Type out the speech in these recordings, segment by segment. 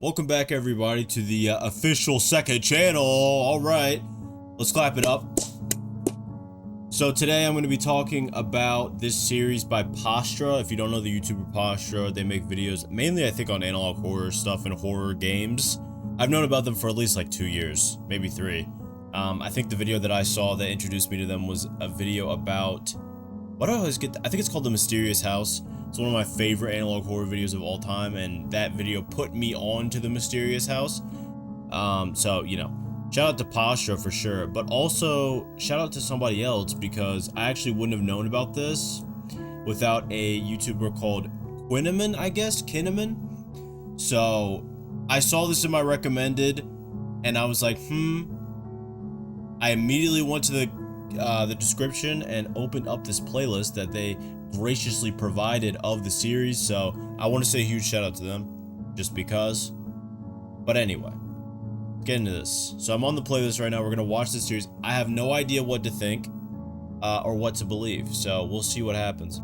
Welcome back, everybody, to the official second channel. All right, let's clap it up. So today I'm going to be talking about this series by Pastra. If you don't know the YouTuber Pastra, they make videos mainly, I think, on analog horror stuff and horror games. I've known about them for at least like 2 years, maybe 3. I think the video that I saw that introduced me to them was a video about, what do I always get? I think it's called The Mysterious House. It's one of my favorite analog horror videos of all time, and that video put me on to The Mysterious House. So, you know, shout out to Pastra for sure, but also shout out to somebody else, because I actually wouldn't have known about this without a YouTuber called Kinnaman, I guess? Kinnaman? So, I saw this in my recommended, and I was like, I immediately went to the description and opened up this playlist that they graciously provided of the series, so I want to say a huge shout out to them just because. But anyway, get into this. So I'm on the playlist right now. We're gonna watch this series. I have no idea what to think or what to believe, so we'll see what happens.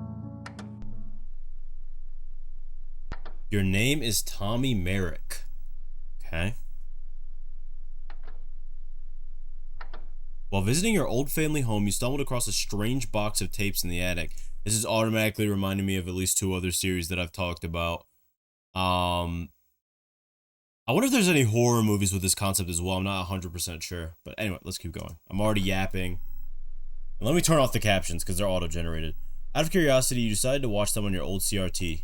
Your name is Tommy Merrick. Okay. While visiting your old family home, you stumbled across a strange box of tapes in the attic. This is automatically reminding me of at least 2 other series that I've talked about. I wonder if there's any horror movies with this concept as well. I'm not 100% sure. But anyway, let's keep going. I'm already yapping. And let me turn off the captions because they're auto-generated. Out of curiosity, you decided to watch them on your old CRT.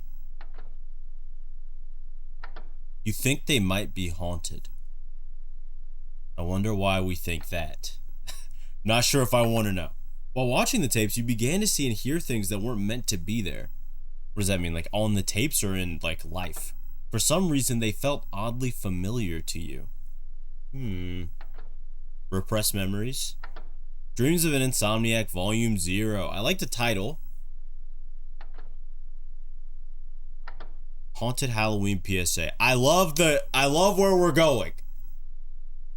You think they might be haunted. I wonder why we think that. Not sure if I want to know. While watching the tapes, you began to see and hear things that weren't meant to be there. What does that mean? Like on the tapes or in like life? For some reason, they felt oddly familiar to you. Repressed memories. Dreams of an Insomniac, Volume 0. I like the title. Haunted Halloween PSA. I love where we're going.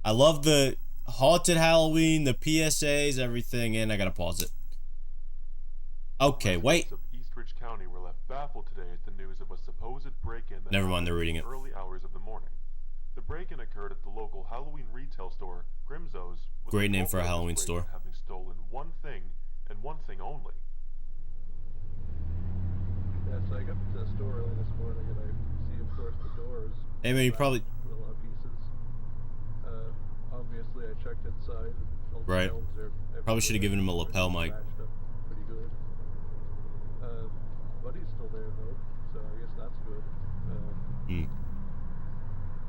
I love the Haunted Halloween, the PSAs, everything, and I gotta pause it. Okay, wait. Of Eastridge County were left baffled today at the news of a supposed break-in. Never mind, they're reading it. Early hours of the morning. The break-in occurred at the local Halloween retail store, Grimzo's. Great name for a Halloween store. Having stolen one thing and one thing only. Yeah, so I got to the store early this morning and I see, of course, the doors. Hey man, you probably. With a lot of pieces. Obviously, I checked inside. All the Right. films are Probably should have given him a lapel mic. patched up pretty good. Buddy's still there though, so I guess that's good. The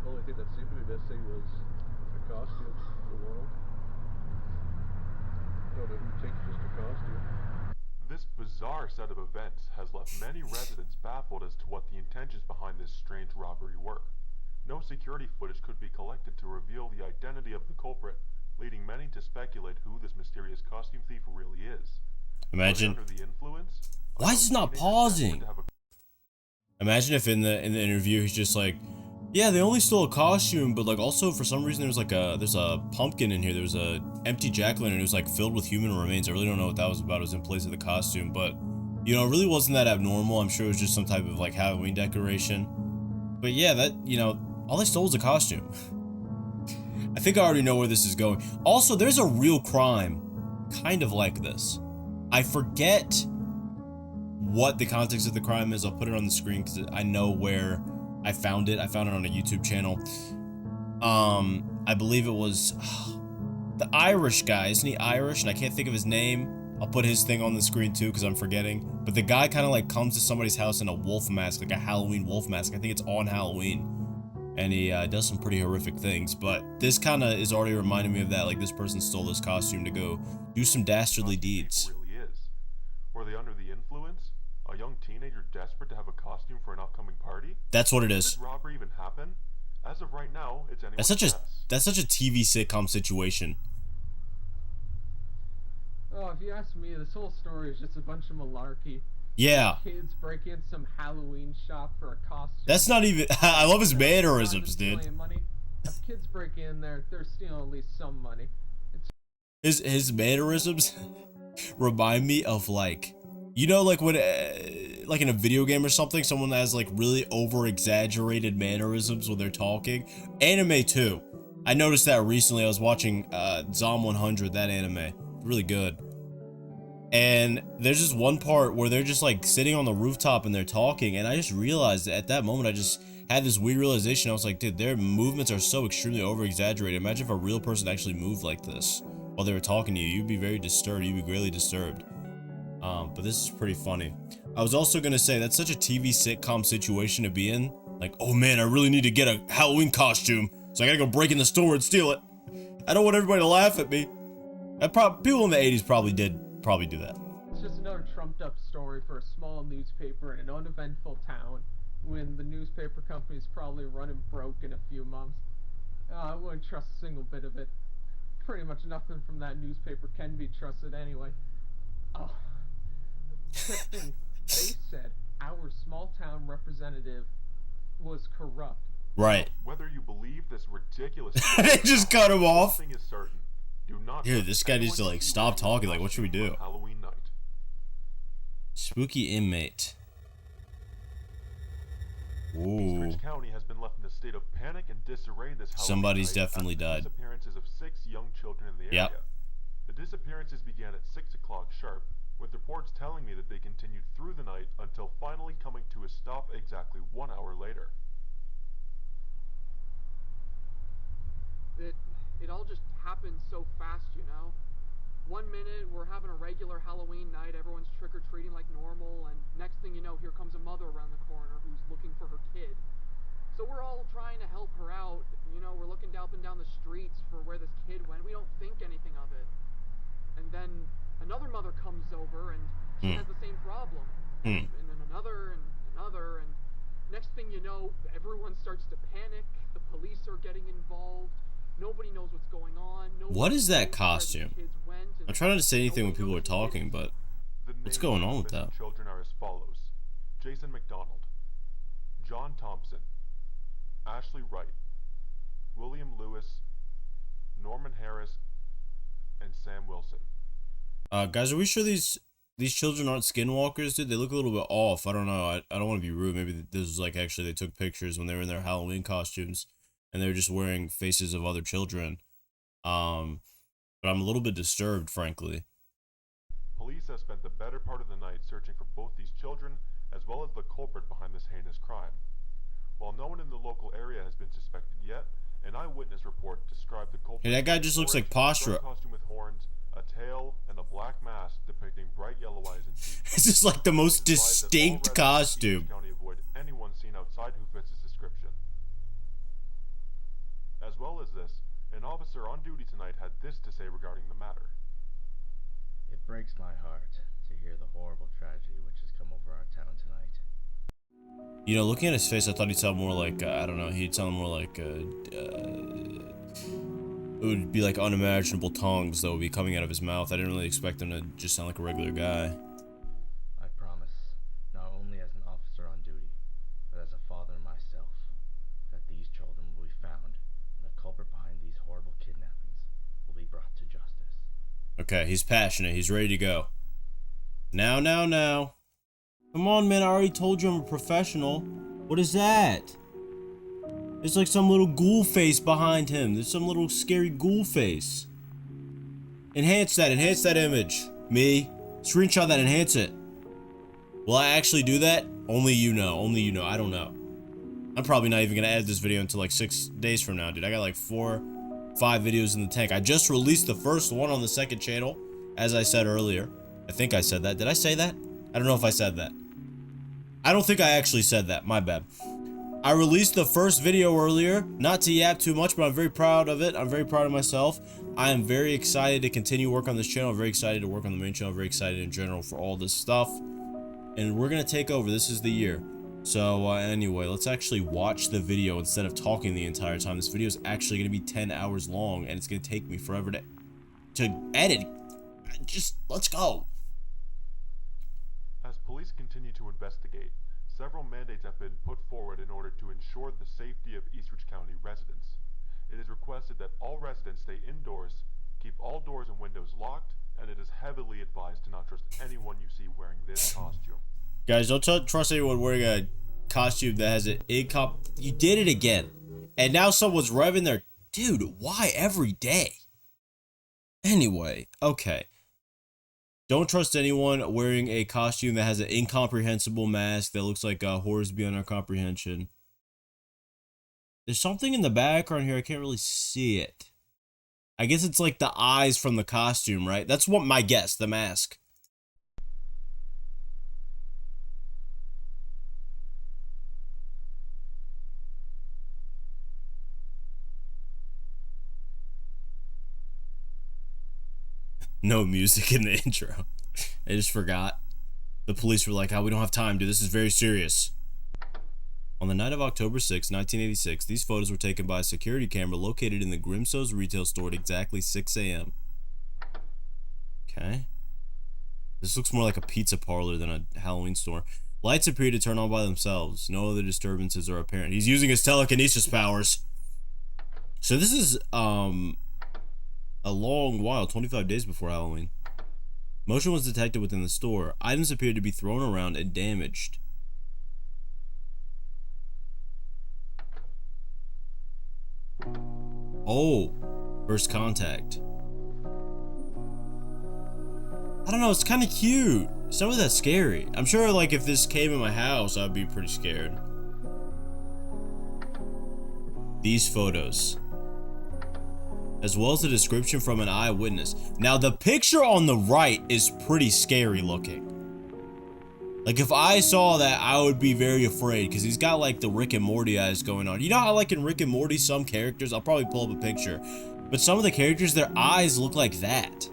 only thing that seemed to be missing was a costume, the world. Don't know who takes just a costume. This bizarre set of events has left many residents baffled as to what the intentions behind this strange robbery were. No security footage could be collected to reveal the identity of the culprit, leading many to speculate who this mysterious costume thief really is. Imagine. Under the influence, Why is it not pausing? Imagine if in the interview he's just like, yeah, they only stole a costume, but like also for some reason there's a pumpkin in here. There's a empty jack-o'-lantern and it was like filled with human remains. I really don't know what that was about. It was in place of the costume, but you know, it really wasn't that abnormal. I'm sure it was just some type of like Halloween decoration. But yeah, that, you know, all they stole was a costume. I think I already know where this is going. Also, there's a real crime kind of like this. I forget what the context of the crime is. I'll put it on the screen because I know where I found it. I found it on a YouTube channel. I believe it was the Irish guy. Isn't he Irish? And I can't think of his name. I'll put his thing on the screen too because I'm forgetting. But the guy kind of like comes to somebody's house in a wolf mask, like a Halloween wolf mask. I think it's on Halloween. And he does some pretty horrific things. But this kind of is already reminding me of that. Like this person stole this costume to go do some dastardly deeds. Really is. Were they under the influence? A young teenager desperate to have a costume for an upcoming party? That's what it Did is. this robbery even happen? As of right now, it's anyone's That's such a TV sitcom situation. Oh, if you ask me, this whole story is just a bunch of malarkey. Yeah. Kids break in some Halloween shop for a costume. That's not even. I love his mannerisms, Stealing dude. money. If kids break in there, they're stealing at least some money. His mannerisms remind me of like, you know, like when like in a video game or something, someone that has like really over-exaggerated mannerisms when they're talking. Anime too. I noticed that recently. I was watching Zom 100, that anime. Really good. And there's just one part where they're just like sitting on the rooftop and they're talking, and I just realized that at that moment I just had this weird realization. I was like, dude, their movements are so extremely over-exaggerated. Imagine if a real person actually moved like this while they were talking to you. You'd be very disturbed. You'd be greatly disturbed. But this is pretty funny. I was also gonna say, that's such a TV sitcom situation to be in. Like, oh man, I really need to get a Halloween costume, so I gotta go break in the store and steal it. I don't want everybody to laugh at me. People in the 80s probably do that. It's just another trumped up story for a small newspaper in an uneventful town when the newspaper company's probably running broke in a few months. I wouldn't trust a single bit of it. Pretty much nothing from that newspaper can be trusted anyway. Oh. Except they said our small town representative was corrupt. Right. Whether you believe this ridiculous They just cut him off. Is certain. Do not Dude, this guy needs to like stop talking. Like, what should we do? Halloween night. Spooky inmate. Ooh. Eastridge County has been left in a state of panic and disarray this Halloween Somebody's night definitely after died. The disappearances of 6 young children in the area. Yep. The disappearances began at 6 o'clock sharp, with reports telling me that they continued through the night until finally coming to a stop exactly 1 hour later. It all just happened so fast, you know? 1 minute, we're having a regular Halloween night, everyone's trick-or-treating like normal, and next thing you know, here comes a mother around the corner who's looking for her kid. So we're all trying to help her out, you know, we're looking up and down the streets for where this kid went, we don't think anything of it. And then another mother comes over, and she has the same problem. And then another, and next thing you know, everyone starts to panic, the police are getting involved, nobody knows what's going on. What is that costume? I'm trying not to say anything when people are talking, but what's going on with that? Children are as follows: Jason McDonald, John Thompson, Ashley Wright, William Lewis, Norman Harris, and Sam Wilson. Guys, are we sure these children aren't skinwalkers, dude? They look a little bit off. I don't know. I don't want to be rude. Maybe this is like actually they took pictures when they were in their Halloween costumes and they were just wearing faces of other children. But I'm a little bit disturbed, frankly. Police have spent the better part of the night searching for both these children as well as the culprit behind this heinous crime. While no one in the local area has been suspected yet, an eyewitness report described the culprit. Hey, that guy just looks like Pastra. Costume with horns, a tail, and a black mask depicting bright yellow eyes and teeth. This is like the most distinct costume. County avoid anyone seen outside who fits his description. As well as this, an officer on duty tonight had this to say regarding the matter. It breaks my heart to hear the horrible tragedy which has come over our town tonight. You know, looking at his face, I thought he'd sound more like, I don't know, he'd sound more like, it would be like unimaginable tongues that would be coming out of his mouth. I didn't really expect him to just sound like a regular guy. I promise, not only as an officer on duty, but as a father myself, that these children will be found, and the culprit behind these horrible kidnappings will be brought to justice. Okay, he's passionate. He's ready to go. Now. Come on, man. I already told you I'm a professional. What is that? There's like some little ghoul face behind him. There's some little scary ghoul face. Enhance that image. Me. Screenshot that, enhance it. Will I actually do that? Only you know. I don't know. I'm probably not even gonna edit this video until like 6 days from now, dude. I got like 4, 5 videos in the tank. I just released the first one on the second channel, as I said earlier. I think I said that. Did I say that? I don't know if I said that. I don't think I actually said that. My bad. I released the first video earlier, not to yap too much, but I'm very proud of it. I'm very proud of myself. I am very excited to continue work on this channel. I'm very excited to work on the main channel. I'm very excited in general for all this stuff. And we're going to take over. This is the year. So anyway, let's actually watch the video instead of talking the entire time. This video is actually going to be 10 hours long, and it's going to take me forever to edit. Just, let's go. As police continue to investigate, several mandates have been put forward in order to ensure the safety of Eastridge County residents. It is requested that all residents stay indoors, keep all doors and windows locked, and it is heavily advised to not trust anyone you see wearing this costume. Guys, don't trust anyone wearing a costume that has an incomp. You did it again. And now someone's revving their... Dude, why every day? Anyway, okay. Don't trust anyone wearing a costume that has an incomprehensible mask that looks like horrors beyond our comprehension. There's something in the background here. I can't really see it. I guess it's like the eyes from the costume, right? That's what my guess, the mask. No music in the intro. I just forgot. The police were like, oh, we don't have time, dude. This is very serious. On the night of October 6, 1986, these photos were taken by a security camera located in the Grimsow's retail store at exactly 6 a.m. Okay. This looks more like a pizza parlor than a Halloween store. Lights appear to turn on by themselves. No other disturbances are apparent. He's using his telekinesis powers. So this is, a long while, 25 days before Halloween. Motion was detected within the store. Items appeared to be thrown around and damaged. Oh, first contact. I don't know, it's kind of cute. It's not really that scary. I'm sure, like, if this came in my house, I'd be pretty scared. These photos, as well as a description from an eyewitness. Now, the picture on the right is pretty scary looking. Like, if I saw that, I would be very afraid, because he's got, like, the Rick and Morty eyes going on. You know how, like, in Rick and Morty, some characters, I'll probably pull up a picture, but some of the characters, their eyes look like that.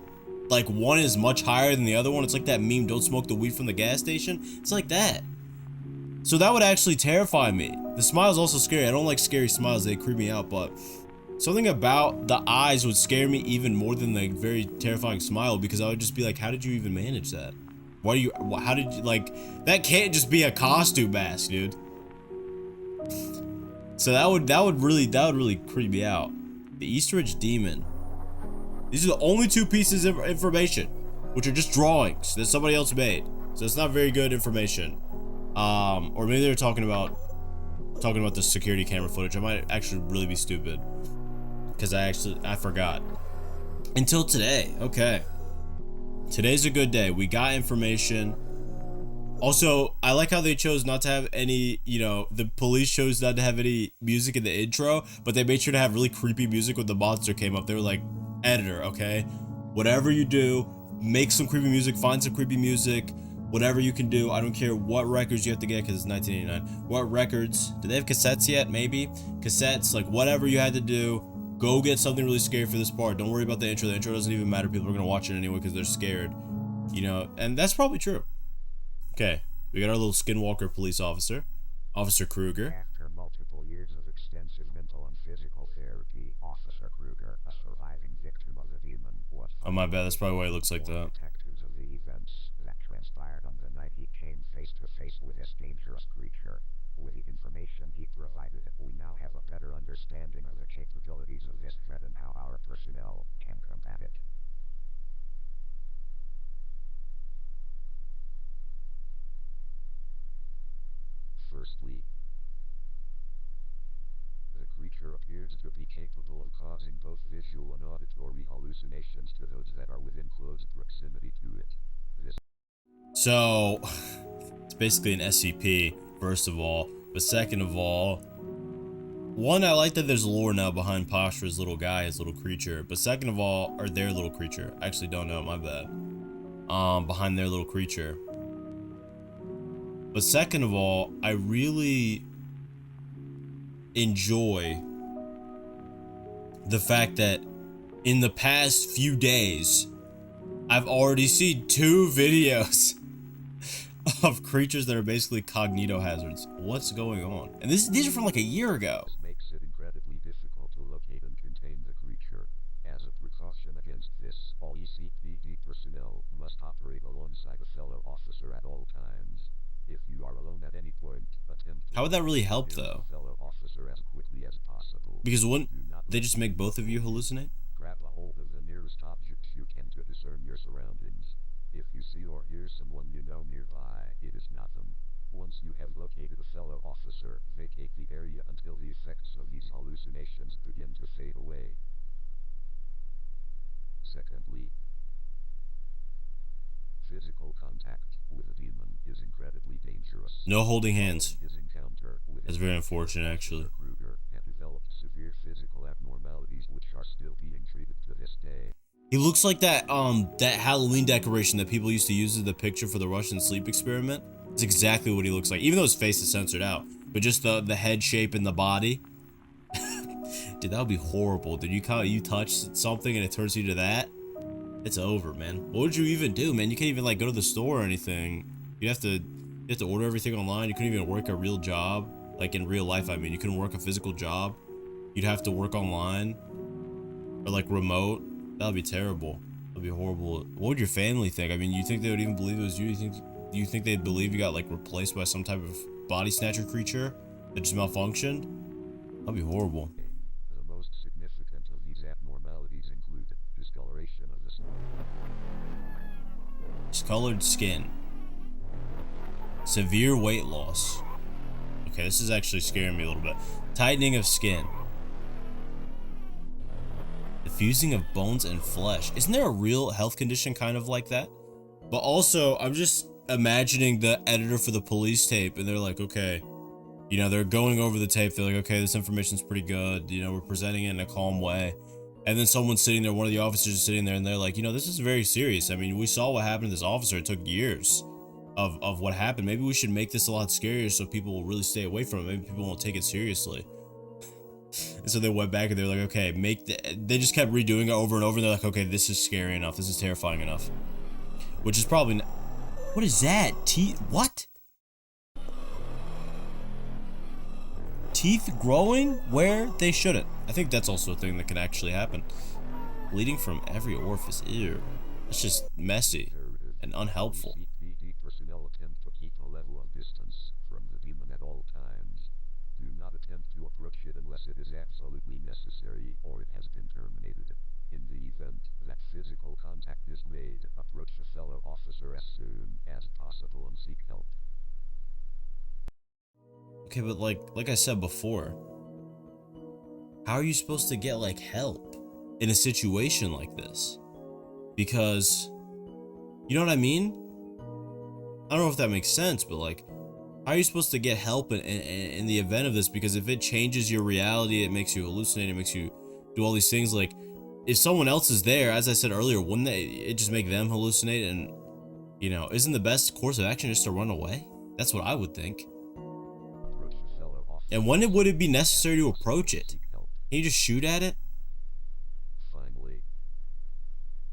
Like, one is much higher than the other one. It's like that meme, don't smoke the weed from the gas station. It's like that. So that would actually terrify me. The smile's also scary. I don't like scary smiles. They creep me out, but something about the eyes would scare me even more than the very terrifying smile, because I would just be like, how did you even manage that? Why do you, how did you, like, that can't just be a costume mask, dude. So that would really creep me out. The Easteridge Demon. These are the only two pieces of information, which are just drawings that somebody else made. So it's not very good information. Or maybe they're talking about the security camera footage. I might actually really be stupid, because I forgot. Until today. Okay. Today's a good day. We got information. Also, I like how they chose not to have any, you know, the police chose not to have any music in the intro, but they made sure to have really creepy music when the monster came up. They were like, editor, okay? Whatever you do, make some creepy music, find some creepy music, whatever you can do. I don't care what records you have to get, because it's 1989. What records? Do they have cassettes yet? Maybe? Cassettes, like whatever you had to do. Go get something really scary for this part. Don't worry about the intro. The intro doesn't even matter. People are going to watch it anyway because they're scared. You know, and that's probably true. Okay, we got our little skinwalker police officer, Officer Krueger. After multiple years of extensive mental and physical therapy, Officer Krueger, a surviving victim of the demon, was... Oh, my bad. That's probably why it looks like that. ...detectives of the events that transpired on the night he came face to face with this dangerous creature. With the information he provided, we now have a better understanding of the capabilities of this threat and how our personnel can combat it. Firstly, the creature appears to be capable of causing both visual and auditory hallucinations to those that are within close proximity to it. So, it's basically an SCP, first of all. But second of all, one, I like that there's lore now behind Pastra's little guy, his little creature. But second of all, or their little creature. I actually don't know, my bad. Behind their little creature. But second of all, I really enjoy the fact that in the past few days, I've already seen 2 videos of creatures that are basically cognito hazards. What's going on? And these are from like a year ago. This makes it incredibly difficult to locate and contain the creature. As a precaution against this, all ECPD personnel must operate alongside a fellow officer at all times. If you are alone at any point, attempt to... How would that really help, though? ...fellow officer as quickly as possible. Because wouldn't they just make both of you hallucinate? Grab a hold of the nearest object you can to discern your surroundings. If you see or hear someone you know nearby, it is not them. hallucinations begin to fade away. Secondly, physical contact with a demon is incredibly dangerous. No holding hands. His encounter with That's very unfortunate, actually. Krueger had developed severe physical abnormalities which are still being treated to this day. He looks like that Halloween decoration that people used to use as the picture for the Russian sleep experiment. It's exactly what he looks like, even though his face is censored out. But just the head shape and the body. Dude, that would be horrible. Dude, you touch something and it turns you to that? It's over, man. What would you even do, man? You can't even like go to the store or anything. You have to order everything online. You couldn't even work a real job. Like in real life, I mean. You couldn't work a physical job. You'd have to work online. Or like remote. That would be terrible. That would be horrible. What would your family think? I mean, you think they would even believe it was you? You think they'd believe you got like replaced by some type of body snatcher creature that just malfunctioned? That'd be horrible. The most significant of these abnormalities include discoloration of the skin. Discolored skin. Severe weight loss. Okay, this is actually scaring me a little bit. Tightening of skin. The fusing of bones and flesh. Isn't there a real health condition kind of like that? But also, I'm just imagining the editor for the police tape, and they're like, okay, you know, they're going over the tape. They're like, okay, this information's pretty good. You know, we're presenting it in a calm way. And then someone's sitting there, one of the officers is sitting there, and they're like, you know, this is very serious. I mean, we saw what happened to this officer. It took years of what happened. Maybe we should make this a lot scarier so people will really stay away from it. Maybe people won't take it seriously. And so they went back and they're like, okay, they just kept redoing it over and over. And they're like, okay, this is scary enough. This is terrifying enough. Which is probably not. What is that? What? Teeth growing where they shouldn't. I think that's also a thing that can actually happen. Bleeding from every orifice. Ew. That's just messy and unhelpful. CPD personnel attempt to keep a level of distance from the demon at all times. Do not attempt to approach it unless it is absolutely necessary or it has been terminated. In the event that physical contact is made, approach a fellow officer as soon as possible and seek help. Okay, but like I said before, how are you supposed to get like help in a situation like this? Because, you know what I mean? I don't know if that makes sense, but like, how are you supposed to get help in the event of this? Because if it changes your reality, it makes you hallucinate, it makes you do all these things. Like, if someone else is there, as I said earlier, wouldn't it just make them hallucinate? And, you know, isn't the best course of action just to run away? That's what I would think. And when would it be necessary to approach it? Can you just shoot at it? Finally,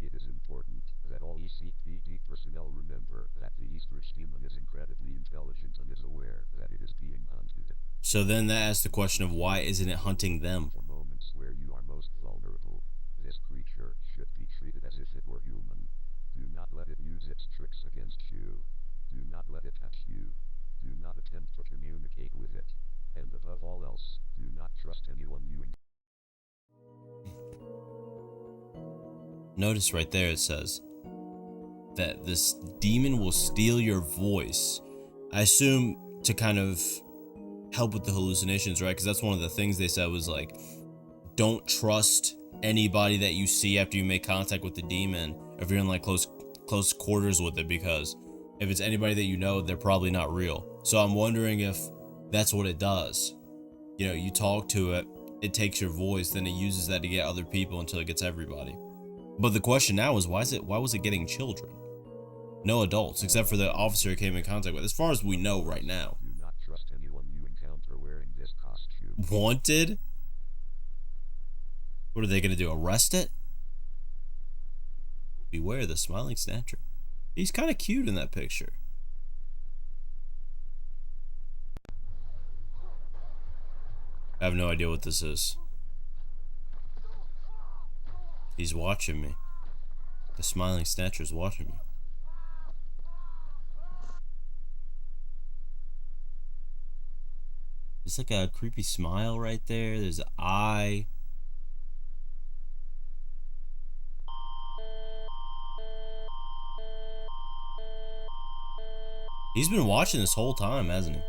it is important that all ECPD personnel remember that the Eastridge demon is incredibly intelligent and is aware that it is being hunted. So then that asks the question of why isn't it hunting them? For moments where you are most vulnerable, this creature should be treated as if it were human. Do not let it use its tricks against you. Do not let it touch you. Do not attempt to communicate with it. And above all else, do not trust anyone you encounter. Notice right there it says that this demon will steal your voice. I assume to kind of help with the hallucinations, right? Because that's one of the things they said was like, don't trust anybody that you see after you make contact with the demon if you're in like close quarters with it, because if it's anybody that you know, they're probably not real. So I'm wondering if that's what it does. You know, you talk to it, it takes your voice, then it uses that to get other people until it gets everybody. But the question now is, why was it getting children? No adults, except for the officer it came in contact with, as far as we know right now. Do not trust anyone you encounter wearing this costume. Wanted? What are they gonna do, arrest it? Beware the smiling snatcher. He's kind of cute in that picture. I have no idea what this is. He's watching me. The smiling snatcher's watching me. There's like a creepy smile right there. There's an eye. He's been watching this whole time, hasn't he?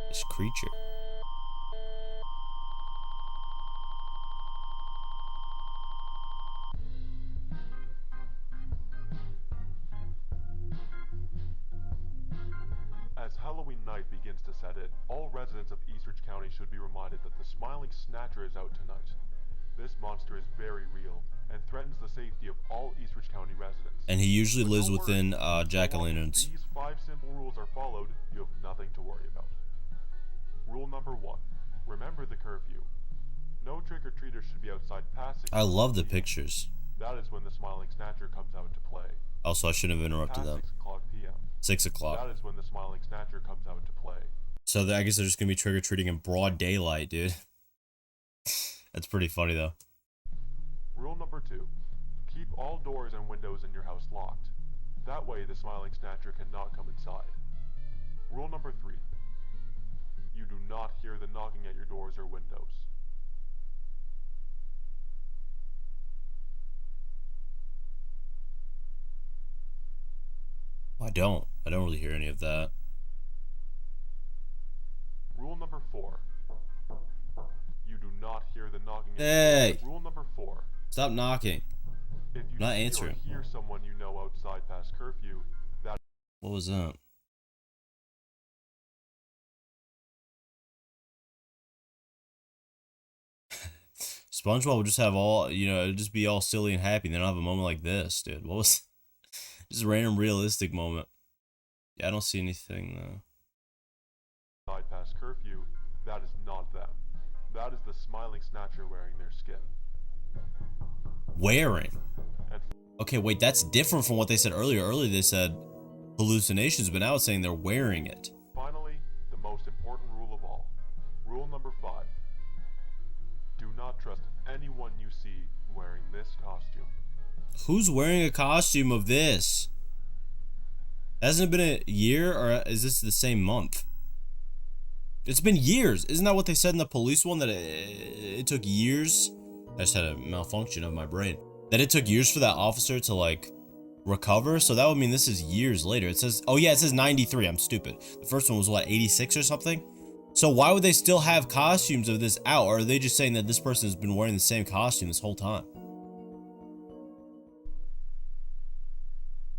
This creature. Snatcher is out tonight. This monster is very real and threatens the safety of all Eastridge County residents. And he usually But lives don't worry, within so long as jack-o'-lanterns. These 5 simple rules are followed, you have nothing to worry about. Rule number 1. Remember the curfew. No trick-or-treaters should be outside past 6 I love the p.m. pictures. That is when the Smiling Snatcher comes out to play. Also, I shouldn't have interrupted Past them. 6 o'clock p.m. 6 o'clock. That is when the Smiling Snatcher comes out to play. So I guess they're just gonna be trick-or-treating in broad daylight, dude. That's pretty funny, though. Rule number 2. Keep all doors and windows in your house locked. That way the Smiling Snatcher cannot come inside. Rule number 3. You do not hear the knocking at your doors or windows. I don't really hear any of that. Rule number 4. You do not hear the knocking at Hey! your doors. Rule number 4. Stop knocking. If you Not see answering. or hear someone you know outside past curfew, that What was that? SpongeBob would just have all, it'd just be all silly and happy, and then I'll have a moment like this, dude. What was... Just a random realistic moment. Yeah, I don't see anything, though. outside past curfew, that is not them. That is the Smiling Snatcher wearing their skin. Wearing? And Okay, wait, that's different from what they said earlier. Earlier they said hallucinations, but now it's saying they're wearing it. finally, the most important rule of all. Rule number 5. Do not trust anyone you see wearing this costume. Who's wearing a costume of this? Hasn't it been a year, or is this the same month? It's been years. Isn't that what they said in the police one, that it took years? I just had a malfunction of my brain. That it took years for that officer to, like, recover? So that would mean this is years later. It says, oh yeah, it says 93. I'm stupid. The first one was, what, 86 or something? So why would they still have costumes of this out? Or are they just saying that this person has been wearing the same costume this whole time?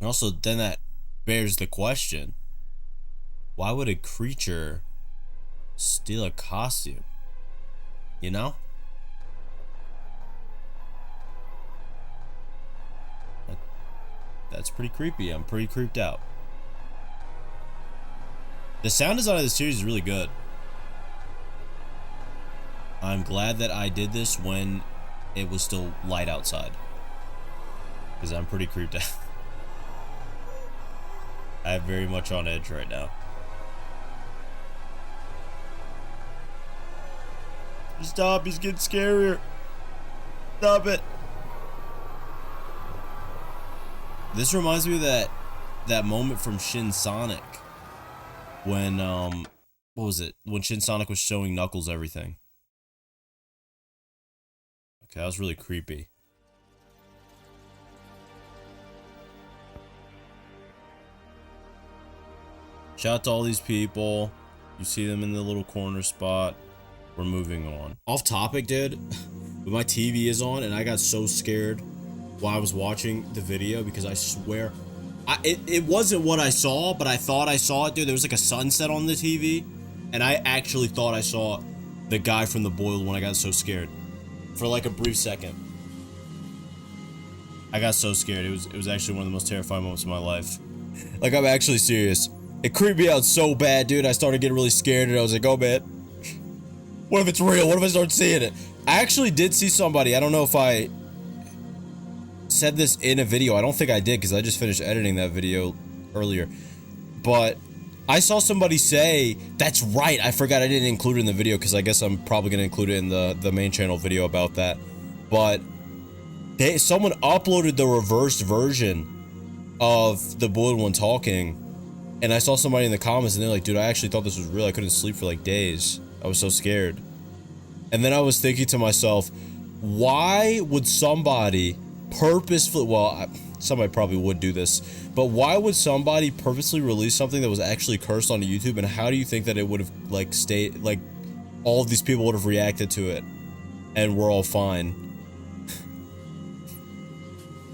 And also, then that bears the question, why would a creature steal a costume? You know? That's pretty creepy. I'm pretty creeped out. The sound design of the series is really good. I'm glad that I did this when it was still light outside, because I'm pretty creeped out. I'm very much on edge right now. Stop, he's getting scarier. Stop it. This reminds me of that moment from Shin Sonic. When, what was it? When Shin Sonic was showing Knuckles everything. Okay, that was really creepy. Shout out to all these people. You see them in the little corner spot. We're moving on. Off topic, dude. But my TV is on, and I got so scared while I was watching the video, because I swear, it wasn't what I saw, but I thought I saw it, dude. There was like a sunset on the TV, and I actually thought I saw the guy from The Boiled when I got so scared. For like a brief second. I got so scared. It was actually one of the most terrifying moments of my life. Like, I'm actually serious. It creeped me out so bad, dude. I started getting really scared, and I was like, oh, man. What if it's real? What if I start seeing it? I actually did see somebody. I don't know if I said this in a video. I don't think I did, because I just finished editing that video earlier. But I saw somebody say, that's right, I forgot I didn't include it in the video, because I guess I'm probably going to include it in the main channel video about that. But someone uploaded the reversed version of the Boiled One talking, and I saw somebody in the comments, and they're like, dude, I actually thought this was real. I couldn't sleep for like days. I was so scared. And then I was thinking to myself, why would somebody purposefully, well, somebody probably would do this, but why would somebody purposely release something that was actually cursed onto YouTube, and how do you think that it would have, like, stayed, like, all of these people would have reacted to it, and we're all fine?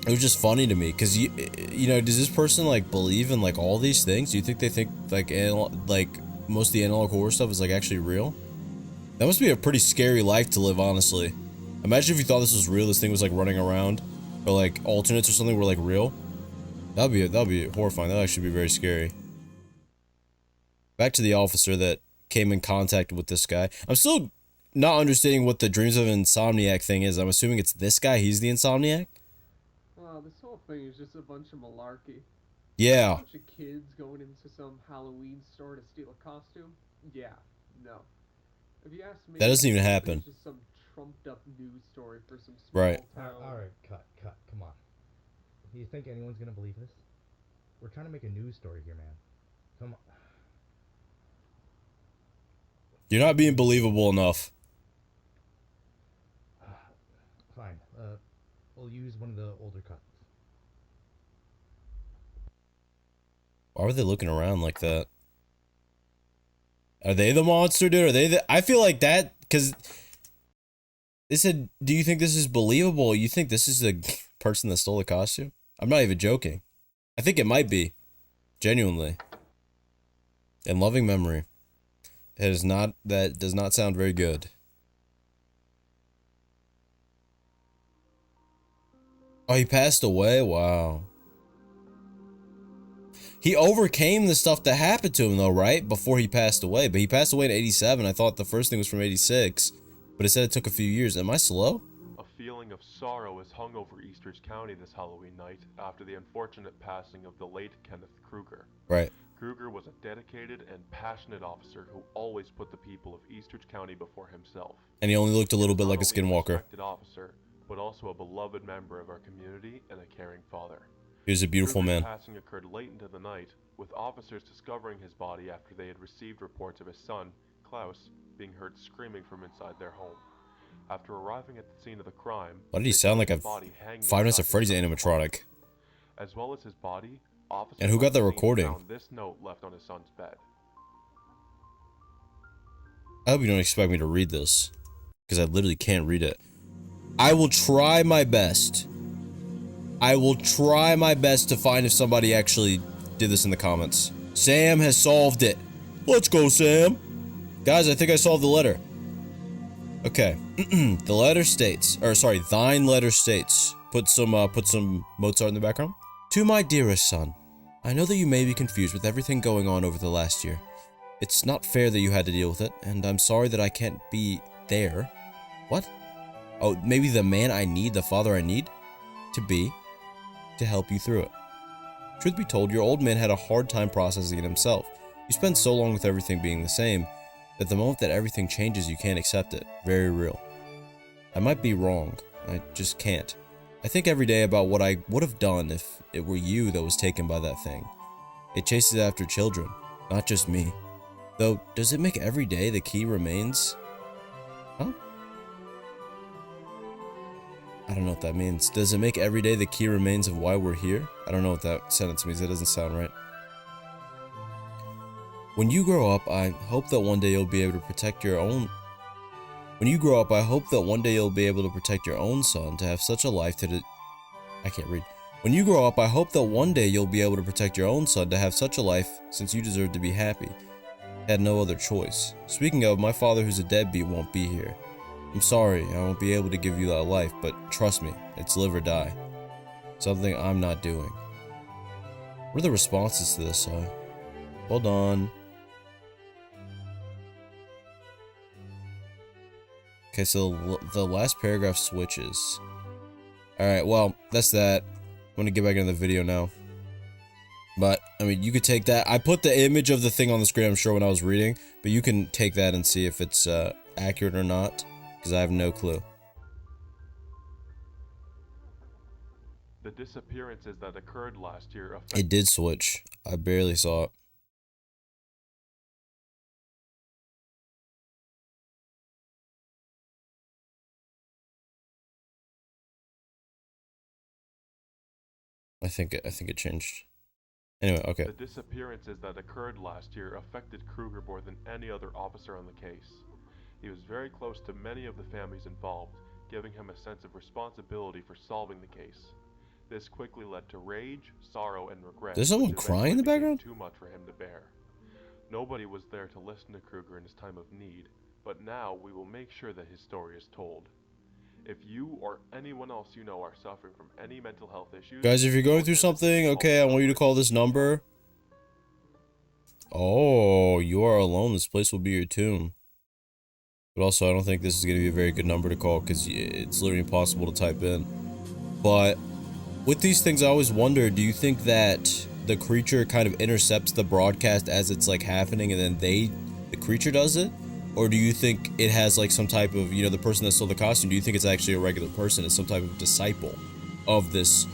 It was just funny to me, because, you know, does this person, like, believe in, like, all these things? Do you think they think, like, most of the analog horror stuff is, like, actually real? That must be a pretty scary life to live, honestly. Imagine if you thought this was real, this thing was like running around, or like alternates or something were like real. That'd be horrifying. That'd actually be very scary. Back to the officer that came in contact with this guy. I'm still not understanding what the Dreams of Insomniac thing is. I'm assuming it's this guy. He's the Insomniac? Well, this whole thing is just a bunch of malarkey. Yeah. A bunch of kids going into some Halloween store to steal a costume? Yeah, no. If you ask me, That doesn't even happen. It's just some trumped up news story for some small Right. town. Alright, cut, come on. Do you think anyone's gonna believe this? We're trying to make a news story here, man. Come on. You're not being believable enough. Fine, we'll use one of the older cuts. Why were they looking around like that? Are they the monster, dude? Are they the... I feel like that, because... They said, do you think this is believable? You think this is the person that stole the costume? I'm not even joking. I think it might be. Genuinely. In loving memory. It is not... That does not sound very good. Oh, he passed away? Wow. He overcame the stuff that happened to him, though, right? Before he passed away. But he passed away in 87. I thought the first thing was from 86. But it said it took a few years. Am I slow? A feeling of sorrow has hung over Eastridge County this Halloween night after the unfortunate passing of the late Kenneth Krueger. Right. Krueger was a dedicated and passionate officer who always put the people of Eastridge County before himself. And he only looked a little bit like a Not only skinwalker. respected officer, but also a beloved member of our community and a caring father. He was a beautiful Krueger's man. passing occurred late into the night, with officers discovering his body after they had received reports of his son, Klaus, being heard screaming from inside their home. After arriving at the scene of the crime, Why did he sound like a Five Nights at Freddy's animatronic? As well as his body, officers And who got the on scene recording? found this note left on his son's bed. I hope you don't expect me to read this, because I literally can't read it. I will try my best. I will try my best to find if somebody actually did this in the comments. Sam has solved it. Let's go, Sam. Guys, I think I solved the letter. Okay. The letter states, or sorry, thine letter states. Put some Mozart in the background. To my dearest son, I know that you may be confused with everything going on over the last year. It's not fair that you had to deal with it, and I'm sorry that I can't be there. What? Oh, maybe the man I need, the father I need to be, to help you through it. Truth be told, your old man had a hard time processing it himself. You spend so long with everything being the same, that the moment that everything changes, you can't accept it. Very real. I might be wrong. I just can't. I think every day about what I would have done if it were you that was taken by that thing. It chases after children, not just me. Though, does it make every day the key remains? Huh? I don't know what that means. Does it make every day the key remains of why we're here? I don't know what that sentence means. It doesn't sound right. When you grow up, I hope that one day you'll be able to protect your own... When you grow up, I hope that one day you'll be able to protect your own son to have such a life to... I can't read. When you grow up, I hope that one day you'll be able to protect your own son to have such a life since you deserve to be happy. Had no other choice. Speaking of, my father who's a deadbeat won't be here. I'm sorry, I won't be able to give you that life, but trust me, it's live or die. Something I'm not doing. What are the responses to this? Hold on. Okay, so the last paragraph switches. Alright, well, that's that. I'm gonna get back into the video now. But, I mean, you could take that. I put the image of the thing on the screen, I'm sure, when I was reading. But you can take that and see if it's accurate or not. Because I have no clue. The disappearances that occurred last year It did switch. I barely saw it. I think it changed. Anyway, okay. The disappearances that occurred last year affected Krueger more than any other officer on the case. He was very close to many of the families involved, giving him a sense of responsibility for solving the case. This quickly led to rage, sorrow, and regret. There's someone which crying in the eventually became background? Too much for him to bear. Nobody was there to listen to Krueger in his time of need, But now we will make sure that his story is told. If you or anyone else you know are suffering from any mental health issues... Guys, if you're going don't through hesitate something, to okay, I want you to call this number. Oh, you are alone. This place will be your tomb. But also, I don't think this is going to be a very good number to call because it's literally impossible to type in. But with these things, I always wonder, do you think that the creature kind of intercepts the broadcast as it's like happening and then the creature does it? Or do you think it has like some type of, you know, the person that stole the costume, do you think it's actually a regular person? It's some type of disciple of this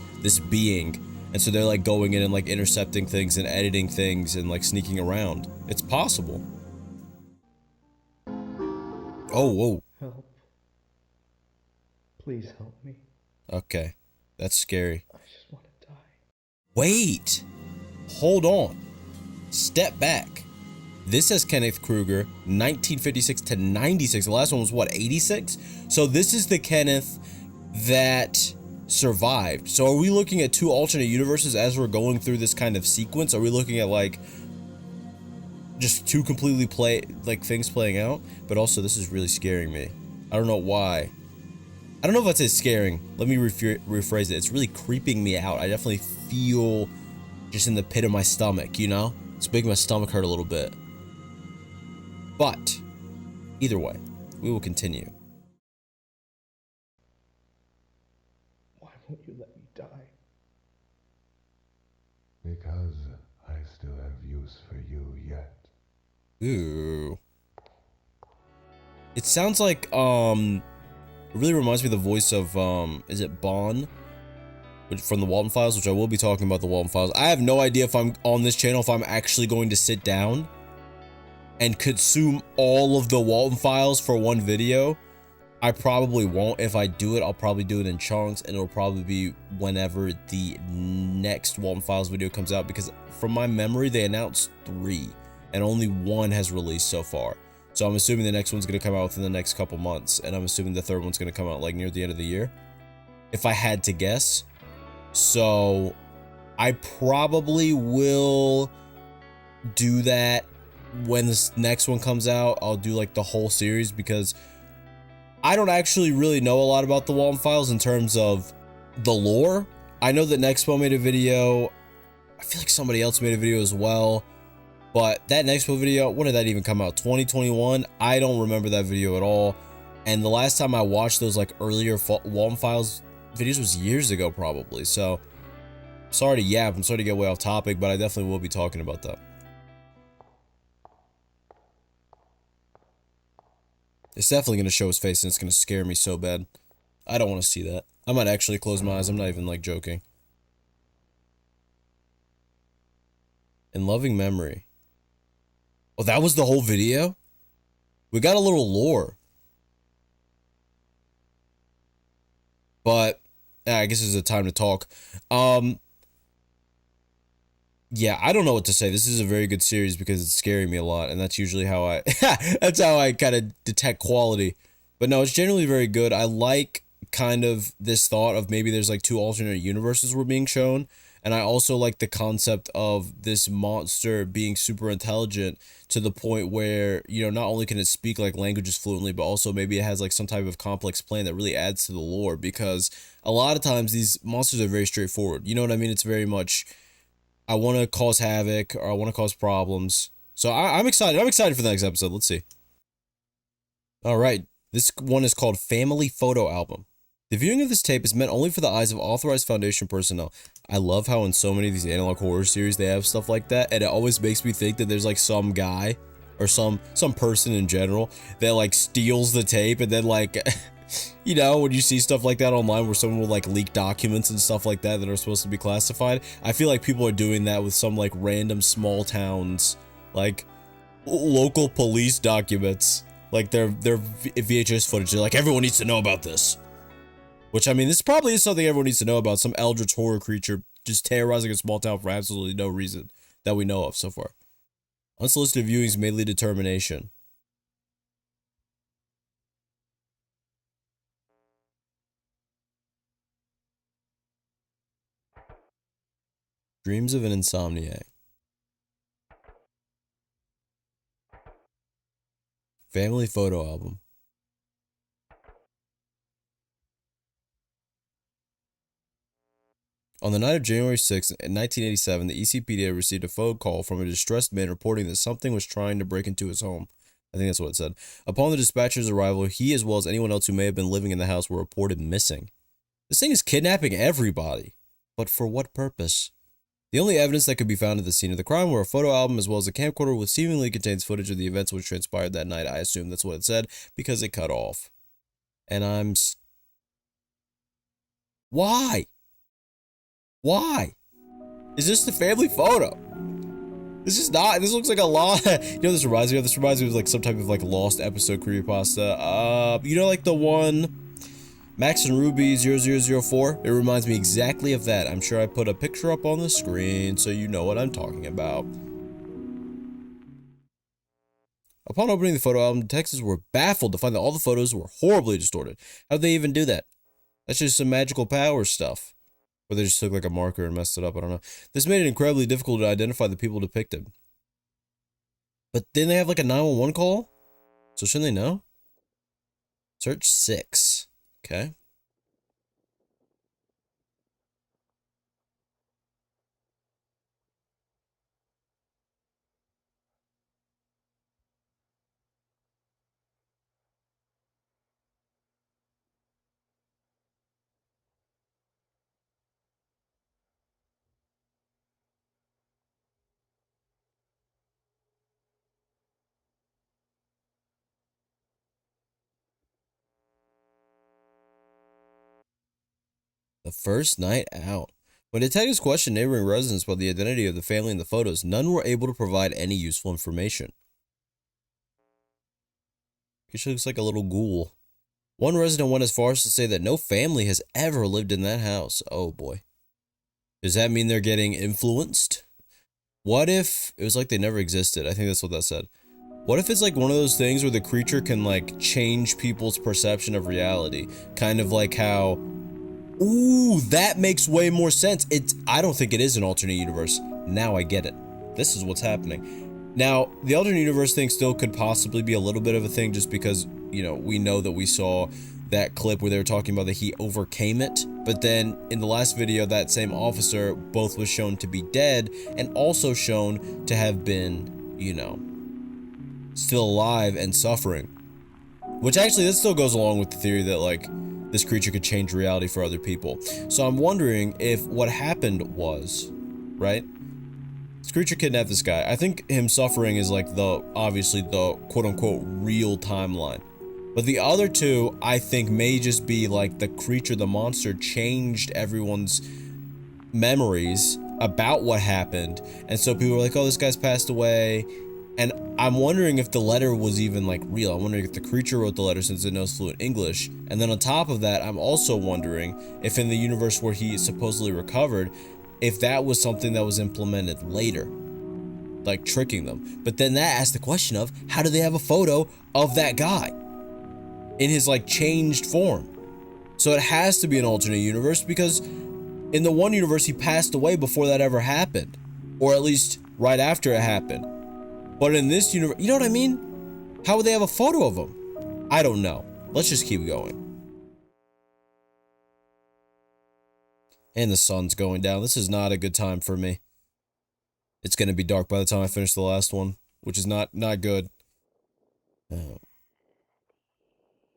being. And so they're like going in and like intercepting things and editing things and like sneaking around. It's possible. Oh, whoa. Help. Please help me. Okay. That's scary. I just want to die. Wait. Hold on. Step back. This has Kenneth Krueger, 1956 to 96. The last one was what, 86? So this is the Kenneth that survived. So are we looking at two alternate universes as we're going through this kind of sequence? Are we looking at like just two completely things playing out? But also this is really scaring me. I don't know why. I don't know if I'd say scaring. Let me rephrase it. It's really creeping me out. I definitely feel just in the pit of my stomach, you know? It's making my stomach hurt a little bit. But either way, we will continue. Why won't you let me die? Because I still have use for you yet. Ooh. It sounds like, it really reminds me of the voice of, is it Bond? From the Walton Files, which I will be talking about the Walton Files. I have no idea if I'm on this channel, if I'm actually going to sit down and consume all of the Walton Files for one video. I probably won't. If I do it, I'll probably do it in chunks, and it'll probably be whenever the next Walton Files video comes out, because from my memory, they announced 3, and only 1 has released so far. So I'm assuming the next one's going to come out within the next couple months, and I'm assuming the third one's going to come out like near the end of the year, if I had to guess. So I probably will do that when this next one comes out. I'll do like the whole series, because I don't actually really know a lot about the Walton Files in terms of the lore. I know that Nexpo made a video. I feel like somebody else made a video as well. But that Nexpo video, when did that even come out? 2021? I don't remember that video at all. And the last time I watched those like earlier Walton Files videos was years ago probably. So sorry to yap, I'm sorry to get way off topic, but I definitely will be talking about that. It's definitely going to show his face, and it's going to scare me so bad. I don't want to see that. I might actually close my eyes. I'm not even like joking. In loving memory. Oh, that was the whole video? We got a little lore. But yeah, I guess it's a time to talk. Yeah, I don't know what to say. This is a very good series because it's scaring me a lot, and that's usually how I that's how I kind of detect quality. But no, it's generally very good. I like kind of this thought of maybe there's like 2 alternate universes were being shown, and I also like the concept of this monster being super intelligent to the point where, you know, not only can it speak like languages fluently, but also maybe it has like some type of complex plan that really adds to the lore, because a lot of times these monsters are very straightforward. You know what I mean? It's very much, I want to cause havoc, or I want to cause problems. So I'm excited. I'm excited for the next episode. Let's see. All right. This one is called Family Photo Album. The viewing of this tape is meant only for the eyes of authorized Foundation personnel. I love how in so many of these analog horror series they have stuff like that, and it always makes me think that there's like some guy or some person in general that like steals the tape, and then like you know, when you see stuff like that online where someone will like leak documents and stuff like that that are supposed to be classified, I feel like people are doing that with some like random small towns, like local police documents, like their VHS footage. They're like, everyone needs to know about this. Which, I mean, this probably is something everyone needs to know about. Some eldritch horror creature just terrorizing a small town for absolutely no reason that we know of so far. Unsolicited viewings may lead to termination. Dreams of an Insomniac. Family photo album. On the night of January 6, 1987, the ECPD received a phone call from a distressed man reporting that something was trying to break into his home. I think that's what it said. Upon the dispatcher's arrival, he as well as anyone else who may have been living in the house were reported missing. This thing is kidnapping everybody. But for what purpose? The only evidence that could be found at the scene of the crime were a photo album as well as a camcorder which seemingly contains footage of the events which transpired that night. I assume that's what it said because it cut off. And Why? Why? Is this the family photo? This is not. This looks like a lot. You know, this reminds me of? This reminds me of like some type of like lost episode creepypasta. You know, like the one Max and Ruby 0004? It reminds me exactly of that. I'm sure I put a picture up on the screen so you know what I'm talking about. Upon opening the photo album, detectives were baffled to find that all the photos were horribly distorted. How'd they even do that? That's just some magical power stuff. Or they just took like a marker and messed it up, I don't know. This made it incredibly difficult to identify the people depicted. But then they have like a 911 call? So shouldn't they know? Search 6. Okay. The first night out. When detectives questioned neighboring residents about the identity of the family in the photos, none were able to provide any useful information. She looks like a little ghoul. One resident went as far as to say that no family has ever lived in that house. Oh boy. Does that mean they're getting influenced? What if it was like they never existed? I think that's what that said. What if it's like one of those things where the creature can like change people's perception of reality? Kind of like how... Ooh, that makes way more sense. I don't think it is an alternate universe. Now I get it. This is what's happening. Now, the alternate universe thing still could possibly be a little bit of a thing just because, you know, we know that we saw that clip where they were talking about that he overcame it. But then in the last video, that same officer both was shown to be dead and also shown to have been, you know, still alive and suffering. Which actually, that still goes along with the theory that, like, this creature could change reality for other people. So I'm wondering if what happened was, right? This creature kidnapped this guy. I think him suffering is like obviously the quote-unquote real timeline. But the other two, I think, may just be like the creature, the monster, changed everyone's memories about what happened. And so people were like, oh, this guy's passed away. And I'm wondering if the letter was even like real. I'm wondering if the creature wrote the letter since it knows fluent English. And then on top of that, I'm also wondering if in the universe where he supposedly recovered, if that was something that was implemented later, like tricking them. But then that asks the question of, how do they have a photo of that guy in his like changed form? So it has to be an alternate universe because in the one universe, he passed away before that ever happened, or at least right after it happened. But in this universe, you know what I mean? How would they have a photo of him? I don't know. Let's just keep going. And the sun's going down. This is not a good time for me. It's going to be dark by the time I finish the last one, which is not good. Oh.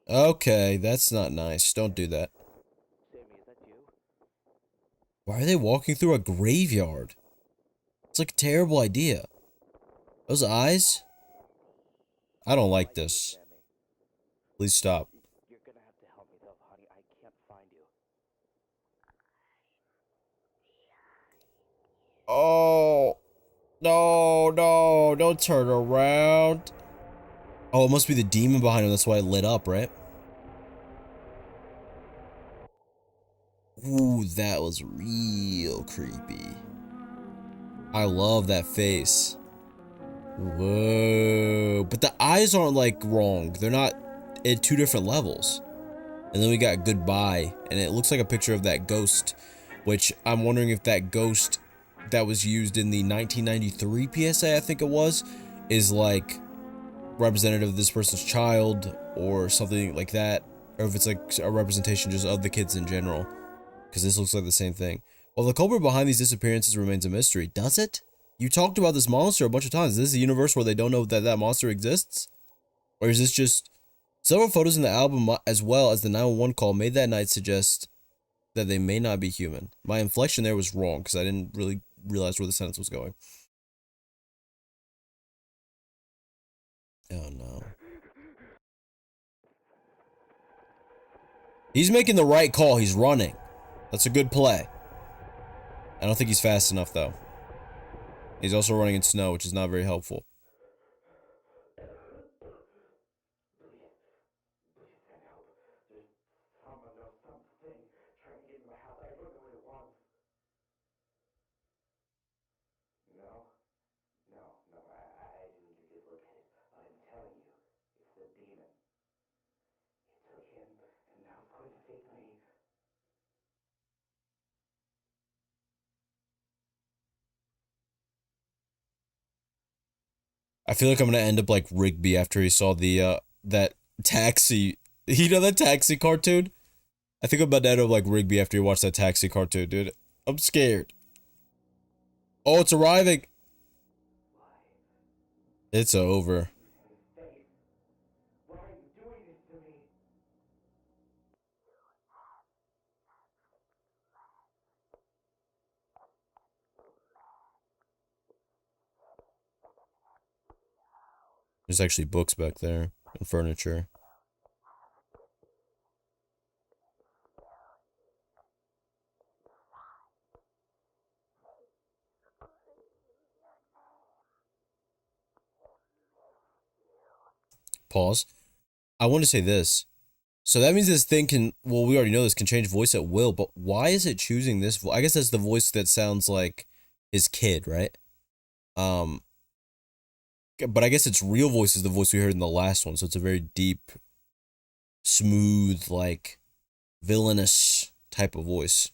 Okay, that's not nice. Don't do that. Why are they walking through a graveyard? It's like a terrible idea. Those eyes? I don't like this. Please stop. You're gonna have to help me though, honey. I can't find you. Oh. No, don't turn around. Oh, it must be the demon behind him. That's why it lit up, right? Ooh, that was real creepy. I love that face. Whoa. But the eyes aren't like wrong. They're not at two different levels. And then we got goodbye. And it looks like a picture of that ghost. Which I'm wondering if that ghost that was used in the 1993 PSA, I think it was, is like representative of this person's child or something like that, or if it's like a representation just of the kids in general, because this looks like the same thing. Well, the culprit behind these disappearances remains a mystery. Does it? You talked about this monster a bunch of times. Is this a universe where they don't know that that monster exists? Or is this just... Several photos in the album, as well as the 911 call made that night, suggest that they may not be human. My inflection there was wrong, because I didn't really realize where the sentence was going. Oh, no. He's making the right call. He's running. That's a good play. I don't think he's fast enough, though. He's also running in snow, which is not very helpful. I feel like I'm gonna end up like Rigby after he saw the that taxi. You know that taxi cartoon? I think I'm about to end up like Rigby after he watched that taxi cartoon, dude. I'm scared. Oh, it's arriving. It's over. There's actually books back there and furniture. Pause. I want to say this. So that means this thing can, well, we already know this can change voice at will, but why is it choosing this voice? I guess that's the voice that sounds like his kid, right? But I guess its real voice is the voice we heard in the last one, so it's a very deep, smooth, like, villainous type of voice.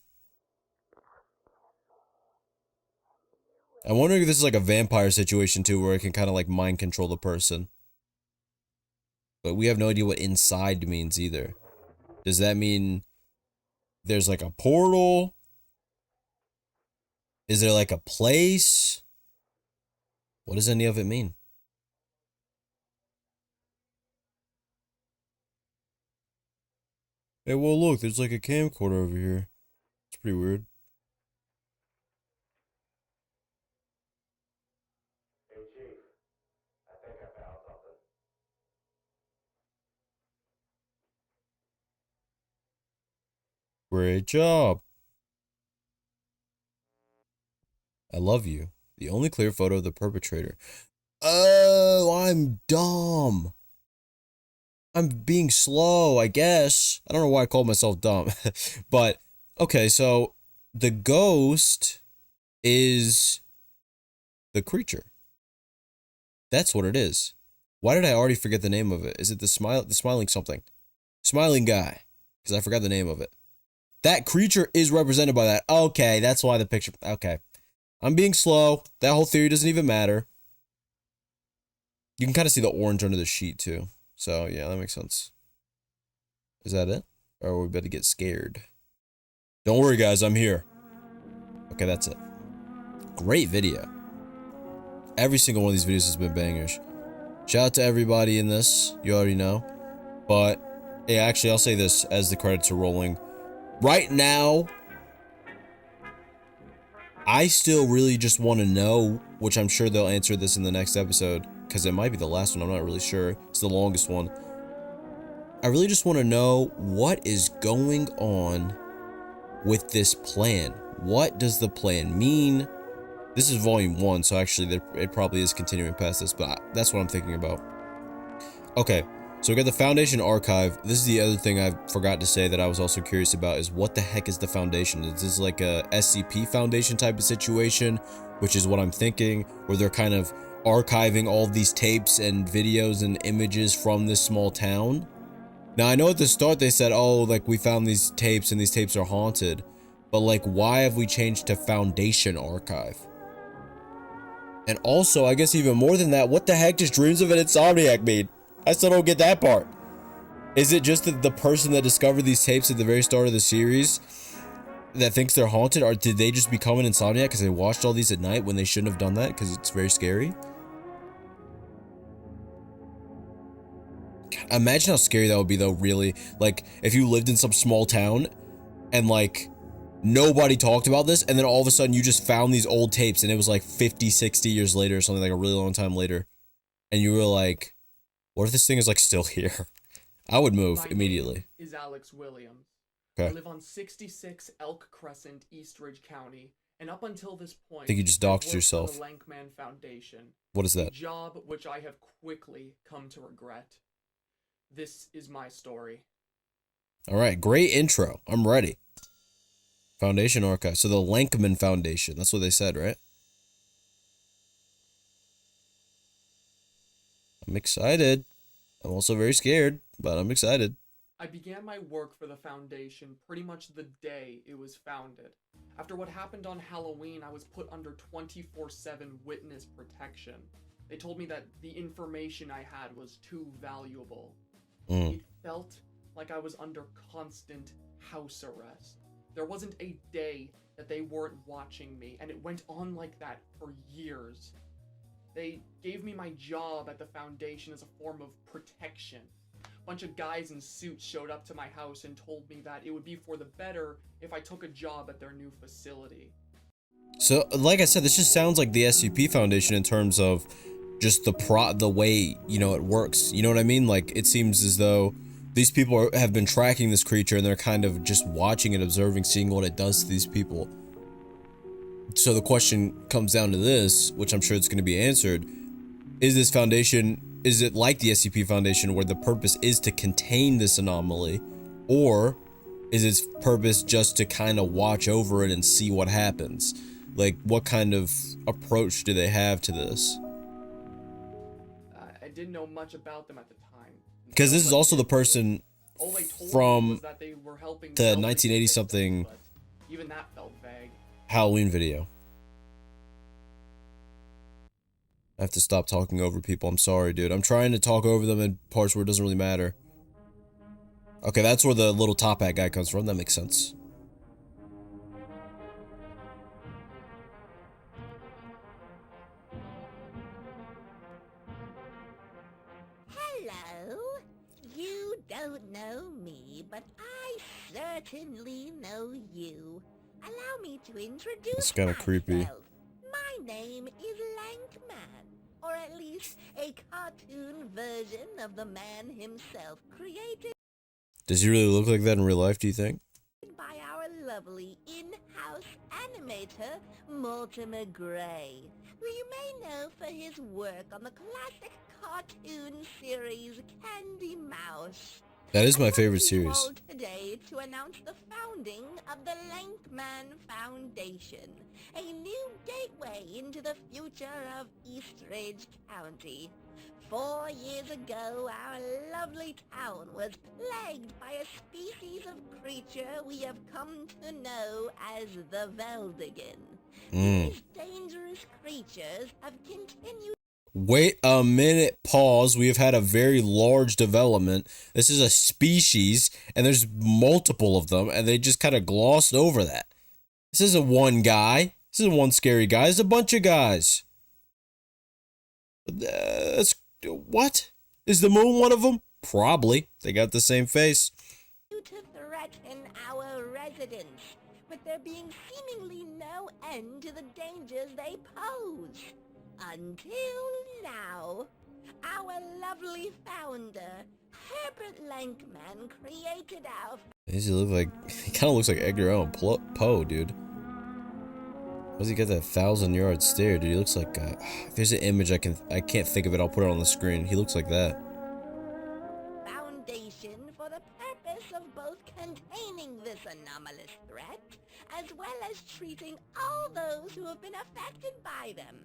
I'm wondering if this is like a vampire situation too, where it can kind of like mind control the person. But we have no idea what inside means either. Does that mean there's like a portal? Is there like a place? What does any of it mean? Hey, well, look, there's like a camcorder over here. It's pretty weird. Hey, Chief. I think I found something. Great job. I love you. The only clear photo of the perpetrator. Oh, I'm dumb. I'm being slow, I guess. I don't know why I called myself dumb. But, okay, so the ghost is the creature. That's what it is. Why did I already forget the name of it? Is it the smiling something? Smiling guy. Because I forgot the name of it. That creature is represented by that. Okay, that's why the picture... Okay. I'm being slow. That whole theory doesn't even matter. You can kind of see the orange under the sheet, too. So, yeah, that makes sense. Is that it? Or are we about to get scared? Don't worry, guys. I'm here. Okay, that's it. Great video. Every single one of these videos has been bangers. Shout out to everybody in this. You already know. But, yeah, actually, I'll say this as the credits are rolling. Right now, I still really just want to know, which I'm sure they'll answer this in the next episode, because it might be the last one, I'm not really sure. It's the longest one. I really just want to know what is going on with this plan. What does the plan mean? This is volume 1, so actually it probably is continuing past this, but that's what I'm thinking about. Okay, so we got the Foundation archive. This is the other thing I forgot to say that I was also curious about, is what the heck is the Foundation? Is this like a SCP Foundation type of situation, which is what I'm thinking, where they're kind of archiving all these tapes and videos and images from this small town? Now, I know at the start they said, oh, like, we found these tapes and these tapes are haunted, but like, why have we changed to Foundation archive? And also, I guess even more than that, what the heck does Dreams of an Insomniac mean? I still don't get that part. Is it just that the person that discovered these tapes at the very start of the series that thinks they're haunted, or did they just become an Insomniac because they watched all these at night when they shouldn't have done that because it's very scary? God, imagine how scary that would be though, really. Like, if you lived in some small town and like nobody talked about this, and then all of a sudden you just found these old tapes and it was like 50, 60 years later or something, like a really long time later. And you were like, what if this thing is like still here? I would move immediately. My name is Alex Williams. Okay. I live on 66 Elk Crescent, Eastridge County, and up until this point, I think you just I've doxed worked yourself. for the Lankman Foundation. What is A that? job which I have quickly come to regret. This is my story. All right, great intro. I'm ready. Foundation Archive. So the Lankman Foundation. That's what they said, right? I'm excited. I'm also very scared, but I'm excited. I began my work for the foundation pretty much the day it was founded. After what happened on Halloween, I was put under 24/7 witness protection. They told me that the information I had was too valuable. It felt like I was under constant house arrest. There wasn't a day that they weren't watching me, and it went on like that for years. They gave me my job at the foundation as a form of protection. A bunch of guys in suits showed up to my house and told me that it would be for the better if I took a job at their new facility. So, like I said, this just sounds like the SCP Foundation in terms of just the way, you know, it works. You know what I mean? Like, it seems as though these people have been tracking this creature and they're kind of just watching and observing, seeing what it does to these people. So the question comes down to this, which I'm sure it's going to be answered. Is this foundation, is it like the SCP Foundation where the purpose is to contain this anomaly? Or is its purpose just to kind of watch over it and see what happens? Like, what kind of approach do they have to this? I didn't know much about them at the time. Because this is also the person All they told me from was that they were helping the 1980 something but even that felt vague. Halloween video. I have to stop talking over people. I'm sorry, dude. I'm trying to talk over them in parts where it doesn't really matter. Okay, that's where the little top hat guy comes from. That makes sense. Hello. You don't know me, but I certainly know you. Allow me to introduce It's kind of creepy. myself. My name is Lankman, or at least a cartoon version of the man himself, created Does he really look like that in real life, do you think? by our lovely in-house animator, Mortimer Gray, who you may know for his work on the classic cartoon series Candy Mouse. That is my favorite I come to you series. all today to announce the founding of the Lankman Foundation, a new gateway into the future of Eastridge County. 4 years ago, our lovely town was plagued by a species of creature we have come to know as the Veldigan. These dangerous creatures have continued. Wait a minute, pause. We have had a very large development. This is a species, and there's multiple of them, and they just kind of glossed over that. This isn't one guy. This isn't one scary guy. It's a bunch of guys. What? Is the moon one of them? Probably. They got the same face. To threaten our residents, with there being seemingly no end to the dangers they pose. Until now, our lovely founder, Herbert Lankman, created our... Does he look like... He kind of looks like Edgar Allan Poe, dude. Why does he get that 1,000-yard stare, dude? He looks like... if there's an image I can't think of it, I'll put it on the screen. He looks like that. Foundation for the purpose of both containing this anomalous threat, as well as treating all those who have been affected by them.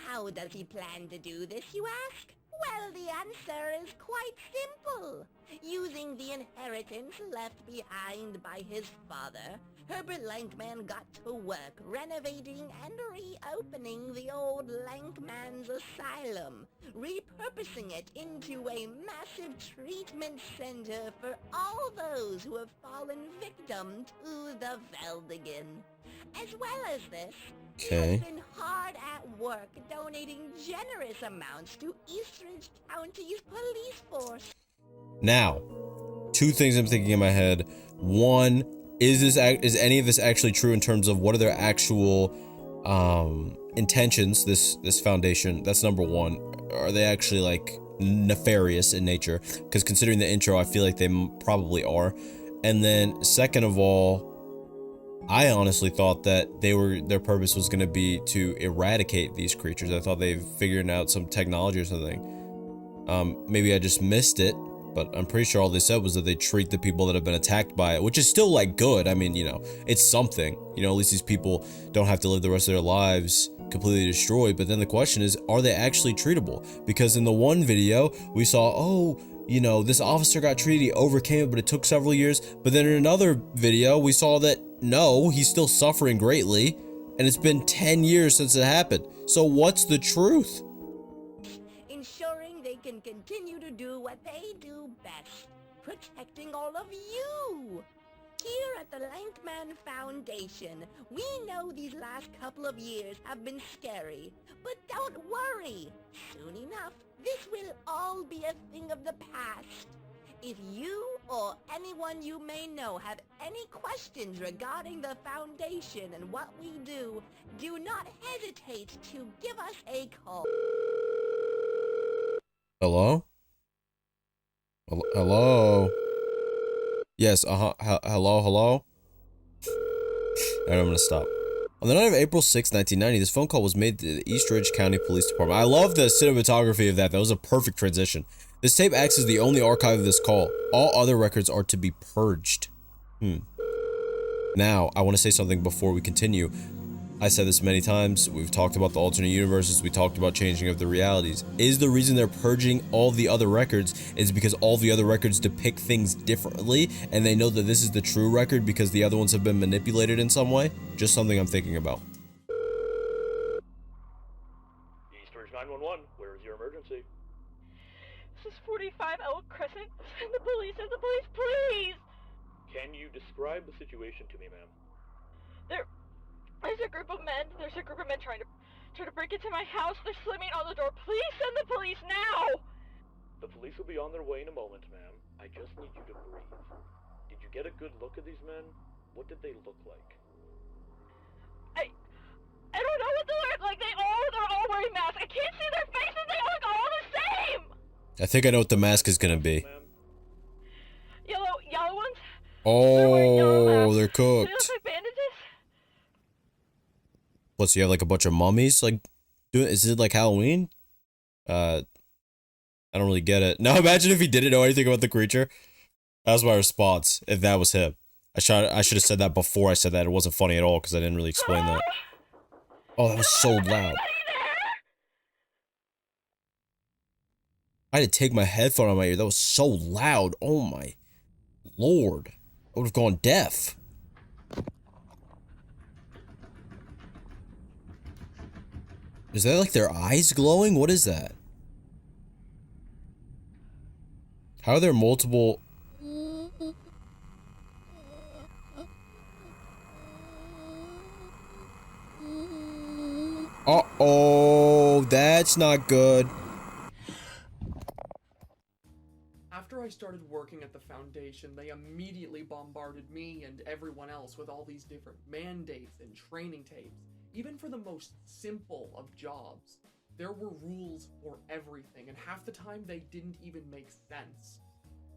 How does he plan to do this, you ask? Well, the answer is quite simple. Using the inheritance left behind by his father, Herbert Lankman got to work renovating and reopening the old Lankman's Asylum, repurposing it into a massive treatment center for all those who have fallen victim to the Veldigan. As well as this, he has been hard at work donating generous amounts to Eastridge County's police force. Now, two things I'm thinking in my head. One, is any of this actually true in terms of what are their actual intentions, this foundation? That's number one. Are they actually like nefarious in nature? Because considering the intro, I feel like they probably are. And then second of all, I honestly thought that their purpose was going to be to eradicate these creatures. I thought they figured out some technology or something. Maybe I just missed it, but I'm pretty sure all they said was that they treat the people that have been attacked by it, which is still like good. I mean, you know, it's something, you know, at least these people don't have to live the rest of their lives completely destroyed. But then the question is, are they actually treatable? Because in the one video we saw, oh, you know, this officer got treated, he overcame it, but it took several years. But then in another video, we saw that, no, he's still suffering greatly, and it's been 10 years since it happened. So what's the truth? Ensuring they can continue to do what they do best, protecting all of you. Here at the Lankman Foundation, we know these last couple of years have been scary, but don't worry. Soon enough, this will all be a thing of the past. If you or anyone you may know have any questions regarding the Foundation and what we do not hesitate to give us a call. Hello? Hello? Yes, hello? Alright, I'm gonna stop. On the night of April 6, 1990, this phone call was made to the Eastridge County Police Department. I love the cinematography of that. That was a perfect transition. This tape acts as the only archive of this call. All other records are to be purged. Now, I want to say something before we continue. I said this many times. We've talked about the alternate universes. We talked about changing of the realities. Is the reason they're purging all the other records is because all the other records depict things differently, and they know that this is the true record because the other ones have been manipulated in some way? Just something I'm thinking about. Eastridge 911, where is your emergency? This is 45 Elk Crescent. Send the police, please! Can you describe the situation to me, ma'am? There's a group of men trying to break into my house. They're slamming on the door. Please send the police now! The police will be on their way in a moment, ma'am. I just need you to breathe. Did you get a good look at these men? What did they look like? I don't know what they look like. They're all wearing masks. I can't see their faces. They look all the same! I think I know what the mask is gonna be. Yellow ones? Oh, they're cooked. They look like bandages? What, so you have like a bunch of mummies? Like, is it like Halloween? I don't really get it. Now imagine if he didn't know anything about the creature. That was my response, if that was him. I should have said that before I said that. It wasn't funny at all because I didn't really explain that. Oh, that was so loud. I had to take my headphone out of my ear. That was so loud. Oh my lord. I would have gone deaf. Is that like their eyes glowing? What is that? How are there multiple... Uh-oh, that's not good. After I started working at the Foundation, they immediately bombarded me and everyone else with all these different mandates and training tapes. Even for the most simple of jobs, there were rules for everything, and half the time they didn't even make sense.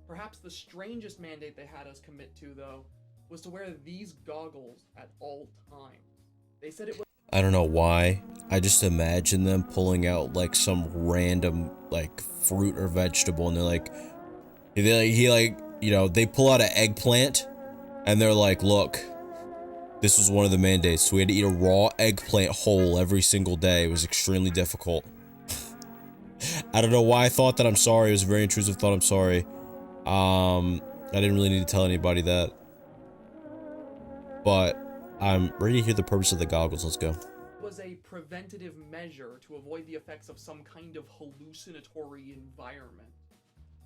Perhaps the strangest mandate they had us commit to, though, was to wear these goggles at all times. They said it was... I don't know why. I just imagine them pulling out like some random like fruit or vegetable, and they're like, you know, they pull out an eggplant, and they're like, look, this was one of the mandates. We had to eat a raw eggplant whole every single day. It was extremely difficult. I don't know why I thought that. I'm sorry. It was a very intrusive thought. I'm sorry. I didn't really need to tell anybody that. but I'm ready to hear the purpose of the goggles. Let's go. Was a preventative measure to avoid the effects of some kind of hallucinatory environment.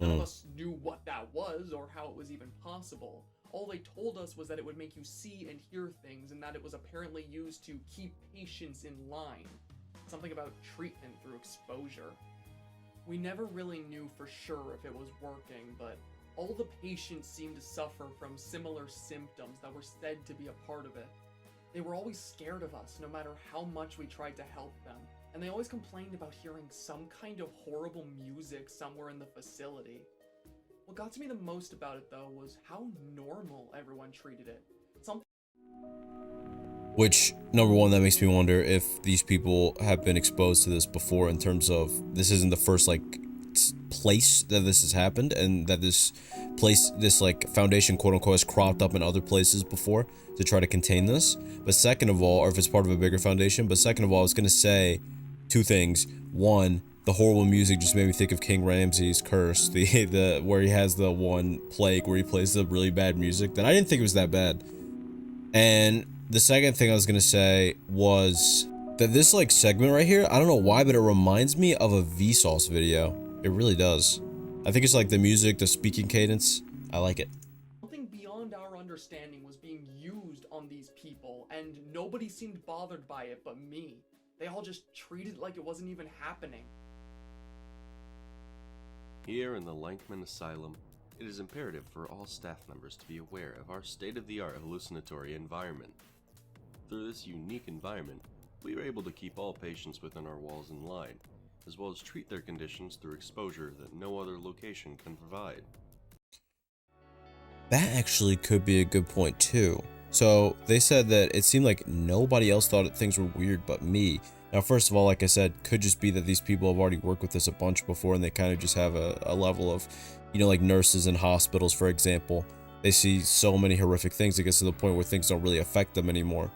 None of us knew what that was or how it was even possible. All they told us was that it would make you see and hear things, and that it was apparently used to keep patients in line. Something about treatment through exposure. We never really knew for sure if it was working, but all the patients seemed to suffer from similar symptoms that were said to be a part of it. They were always scared of us, no matter how much we tried to help them. And they always complained about hearing some kind of horrible music somewhere in the facility. What got to me the most about it, though, was how normal everyone treated it. Which, number one, that makes me wonder if these people have been exposed to this before, in terms of this isn't the first, like, place that this has happened, and that this place, this, like, foundation, quote-unquote, has cropped up in other places before to try to contain this. But second of all, or if it's part of a bigger foundation, but second of all, I was gonna say two things. One, the horrible music just made me think of King Ramses' curse, the where he has the one plague where he plays the really bad music that I didn't think it was that bad. And the second thing I was gonna say was that this, like, segment right here, I don't know why, but it reminds me of a Vsauce video. It really does. I think it's like the music, the speaking cadence. I like it. Something beyond our understanding was being used on these people, and nobody seemed bothered by it but me. They all just treated it like it wasn't even happening. Here in the Lankman Asylum, it is imperative for all staff members to be aware of our state-of-the-art hallucinatory environment. Through this unique environment, we are able to keep all patients within our walls in line, as well as treat their conditions through exposure that no other location can provide. That actually could be a good point too. So they said that it seemed like nobody else thought that things were weird but me. Now, first of all, like I said, could just be that these people have already worked with this a bunch before, and they kind of just have a level of, you know, like nurses in hospitals, for example. They see so many horrific things, it gets to the point where things don't really affect them anymore.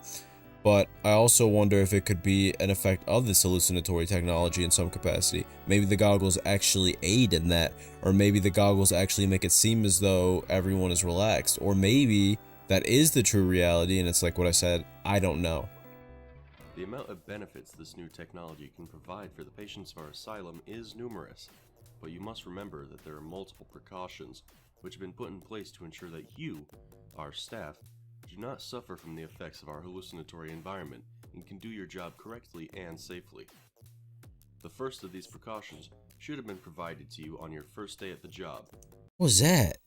But I also wonder if it could be an effect of this hallucinatory technology in some capacity. Maybe the goggles actually aid in that, or maybe the goggles actually make it seem as though everyone is relaxed, or maybe that is the true reality and it's like what I said, I don't know. The amount of benefits this new technology can provide for the patients of our asylum is numerous, but you must remember that there are multiple precautions which have been put in place to ensure that you, our staff, do not suffer from the effects of our hallucinatory environment and can do your job correctly and safely. The first of these precautions should have been provided to you on your first day at the job. What was that?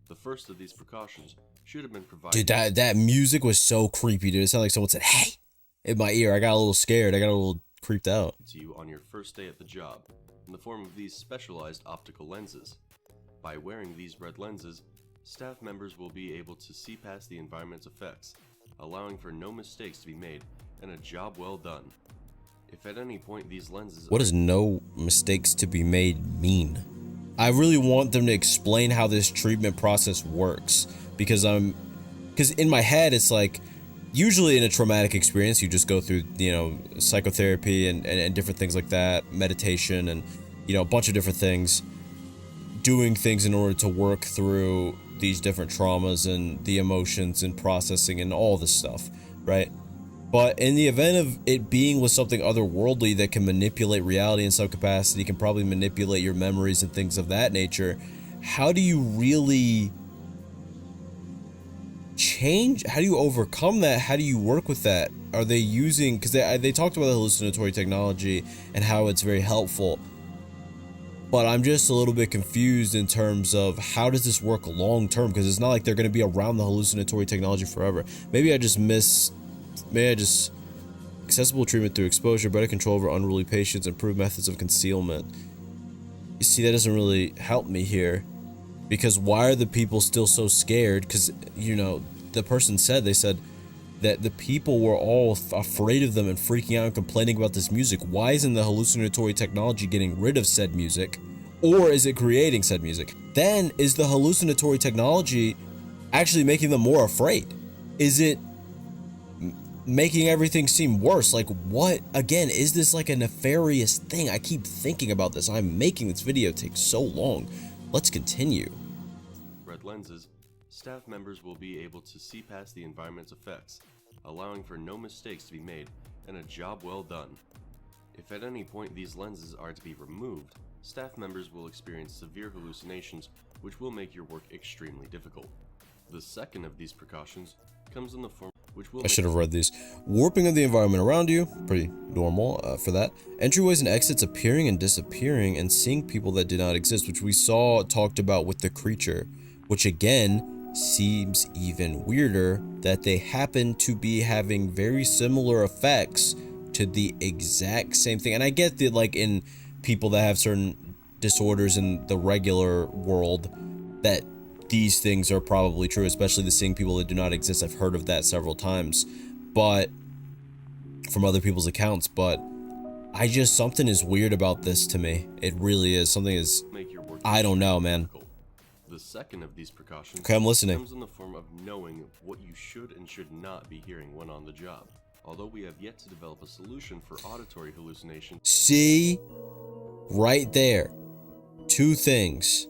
The first of these precautions should have been provided. Dude, that music was so creepy, dude. It sounded like someone said, "Hey," in my ear. I got a little scared. I got a little creeped out. To you on your first day at the job, in the form of these specialized optical lenses. By wearing these red lenses, staff members will be able to see past the environment's effects, allowing for no mistakes to be made and a job well done. If at any point these lenses... What does no mistakes to be made mean? I really want them to explain how this treatment process works, because in my head it's like, usually in a traumatic experience you just go through, you know, psychotherapy and different things like that, meditation, and, you know, a bunch of different things, doing things in order to work through these different traumas and the emotions and processing and all this stuff, right? But in the event of it being with something otherworldly that can manipulate reality in some capacity, can probably manipulate your memories and things of that nature, how do you really change? How do you overcome that? How do you work with that? Are they using, because they talked about the hallucinatory technology and how it's very helpful, but I'm just a little bit confused in terms of how does this work long term, because it's not like they're going to be around the hallucinatory technology forever. Maybe I just accessible treatment through exposure, better control over unruly patients, improved methods of concealment. You see, that doesn't really help me here, because why are the people still so scared? Because, you know, the person said, they said that the people were all afraid of them and freaking out and complaining about this music. Why isn't the hallucinatory technology getting rid of said music, or is it creating said music? Then is the hallucinatory technology actually making them more afraid? Is it making everything seem worse? Like, what, again, is this like a nefarious thing? I keep thinking about this. I'm making this video take so long. Let's continue. Red lenses, staff members will be able to see past the environment's effects, allowing for no mistakes to be made and a job well done. If at any point these lenses are to be removed, staff members will experience severe hallucinations, which will make your work extremely difficult. The second of these precautions comes in the form which will— I should have read these. Warping of the environment around you, pretty normal for that. Entryways and exits appearing and disappearing, and seeing people that did not exist, which we saw talked about with the creature, which again seems even weirder that they happen to be having very similar effects to the exact same thing. And I get that, like, in people that have certain disorders in the regular world, that these things are probably true, especially the seeing people that do not exist. I've heard of that several times, but from other people's accounts, but something is weird about this to me. It really is. Something is, I don't know, man. The second of these precautions Okay, I'm listening. comes in the form of knowing what you should and should not be hearing when on the job. Although we have yet to develop a solution for auditory hallucination. See? Right there. Two things.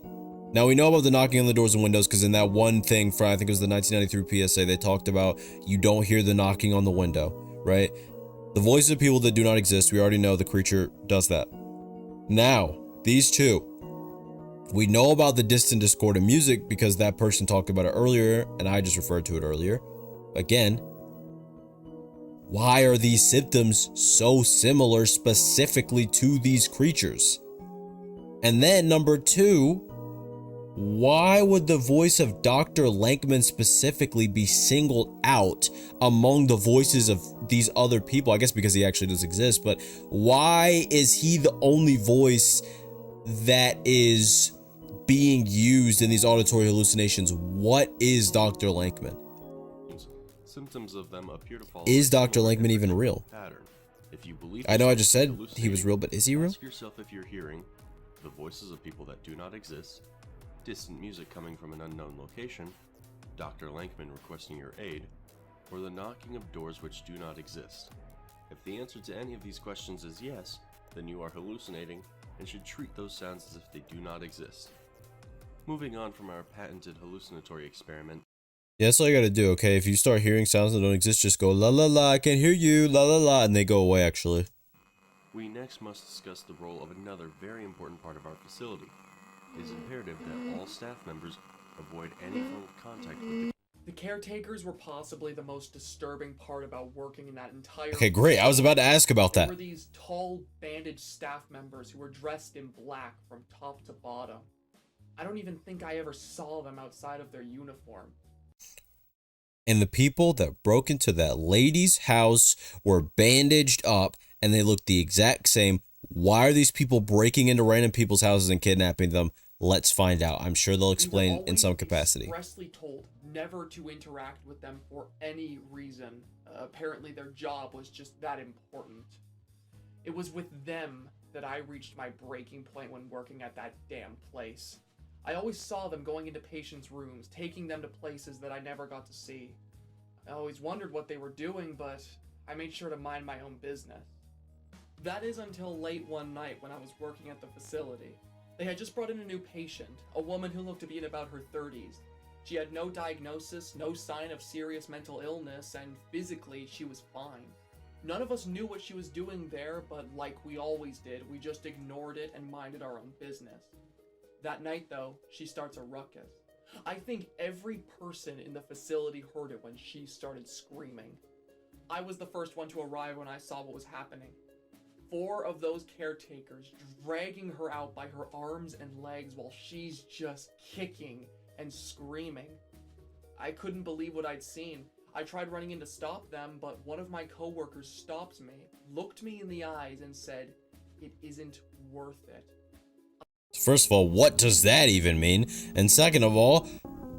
Now, we know about the knocking on the doors and windows, because in that one thing from, I think it was the 1993 PSA, they talked about you don't hear the knocking on the window, right? The voices of people that do not exist, we already know the creature does that. Now, these two. We know about the distant discordant music because that person talked about it earlier, and I just referred to it earlier. Again, why are these symptoms so similar specifically to these creatures? And then number two, why would the voice of Dr. Lankman specifically be singled out among the voices of these other people? I guess because he actually does exist, but why is he the only voice that is being used in these auditory hallucinations? What is Dr. Lankman? Symptoms of them appear to follow. Is Dr. Lankman even real? Pattern. If you believe I know I just said he was real, but is he real? Ask yourself if you're hearing the voices of people that do not exist, distant music coming from an unknown location, Dr. Lankman requesting your aid, or the knocking of doors which do not exist. If the answer to any of these questions is yes, then you are hallucinating and should treat those sounds as if they do not exist. Moving on from our patented hallucinatory experiment. Yeah, that's all you gotta do, okay? If you start hearing sounds that don't exist, just go la la la, I can't hear you, la la la, and they go away actually. We next must discuss the role of another very important part of our facility. It is imperative that all staff members avoid any form of contact with The caretakers were possibly the most disturbing part about working in that entire— Okay, great. I was about to ask about that. There were these tall, bandaged staff members who were dressed in black from top to bottom. I don't even think I ever saw them outside of their uniform. And the people that broke into that lady's house were bandaged up, and they looked the exact same. Why are these people breaking into random people's houses and kidnapping them? Let's find out. I'm sure they'll explain in some capacity. Expressly told never to interact with them for any reason. Apparently their job was just that important. It was with them that I reached my breaking point when working at that damn place. I always saw them going into patients' rooms, taking them to places that I never got to see. I always wondered what they were doing, but I made sure to mind my own business. That is until late one night when I was working at the facility. They had just brought in a new patient, a woman who looked to be in about her 30s. She had no diagnosis, no sign of serious mental illness, and physically she was fine. None of us knew what she was doing there, but like we always did, we just ignored it and minded our own business. That night, though, she starts a ruckus. I think every person in the facility heard it when she started screaming. I was the first one to arrive when I saw what was happening. 4 of those caretakers dragging her out by her arms and legs while she's just kicking and screaming. I couldn't believe what I'd seen. I tried running in to stop them, but one of my coworkers stopped me, looked me in the eyes, and said, "It isn't worth it." First of all, what does that even mean? And second of all,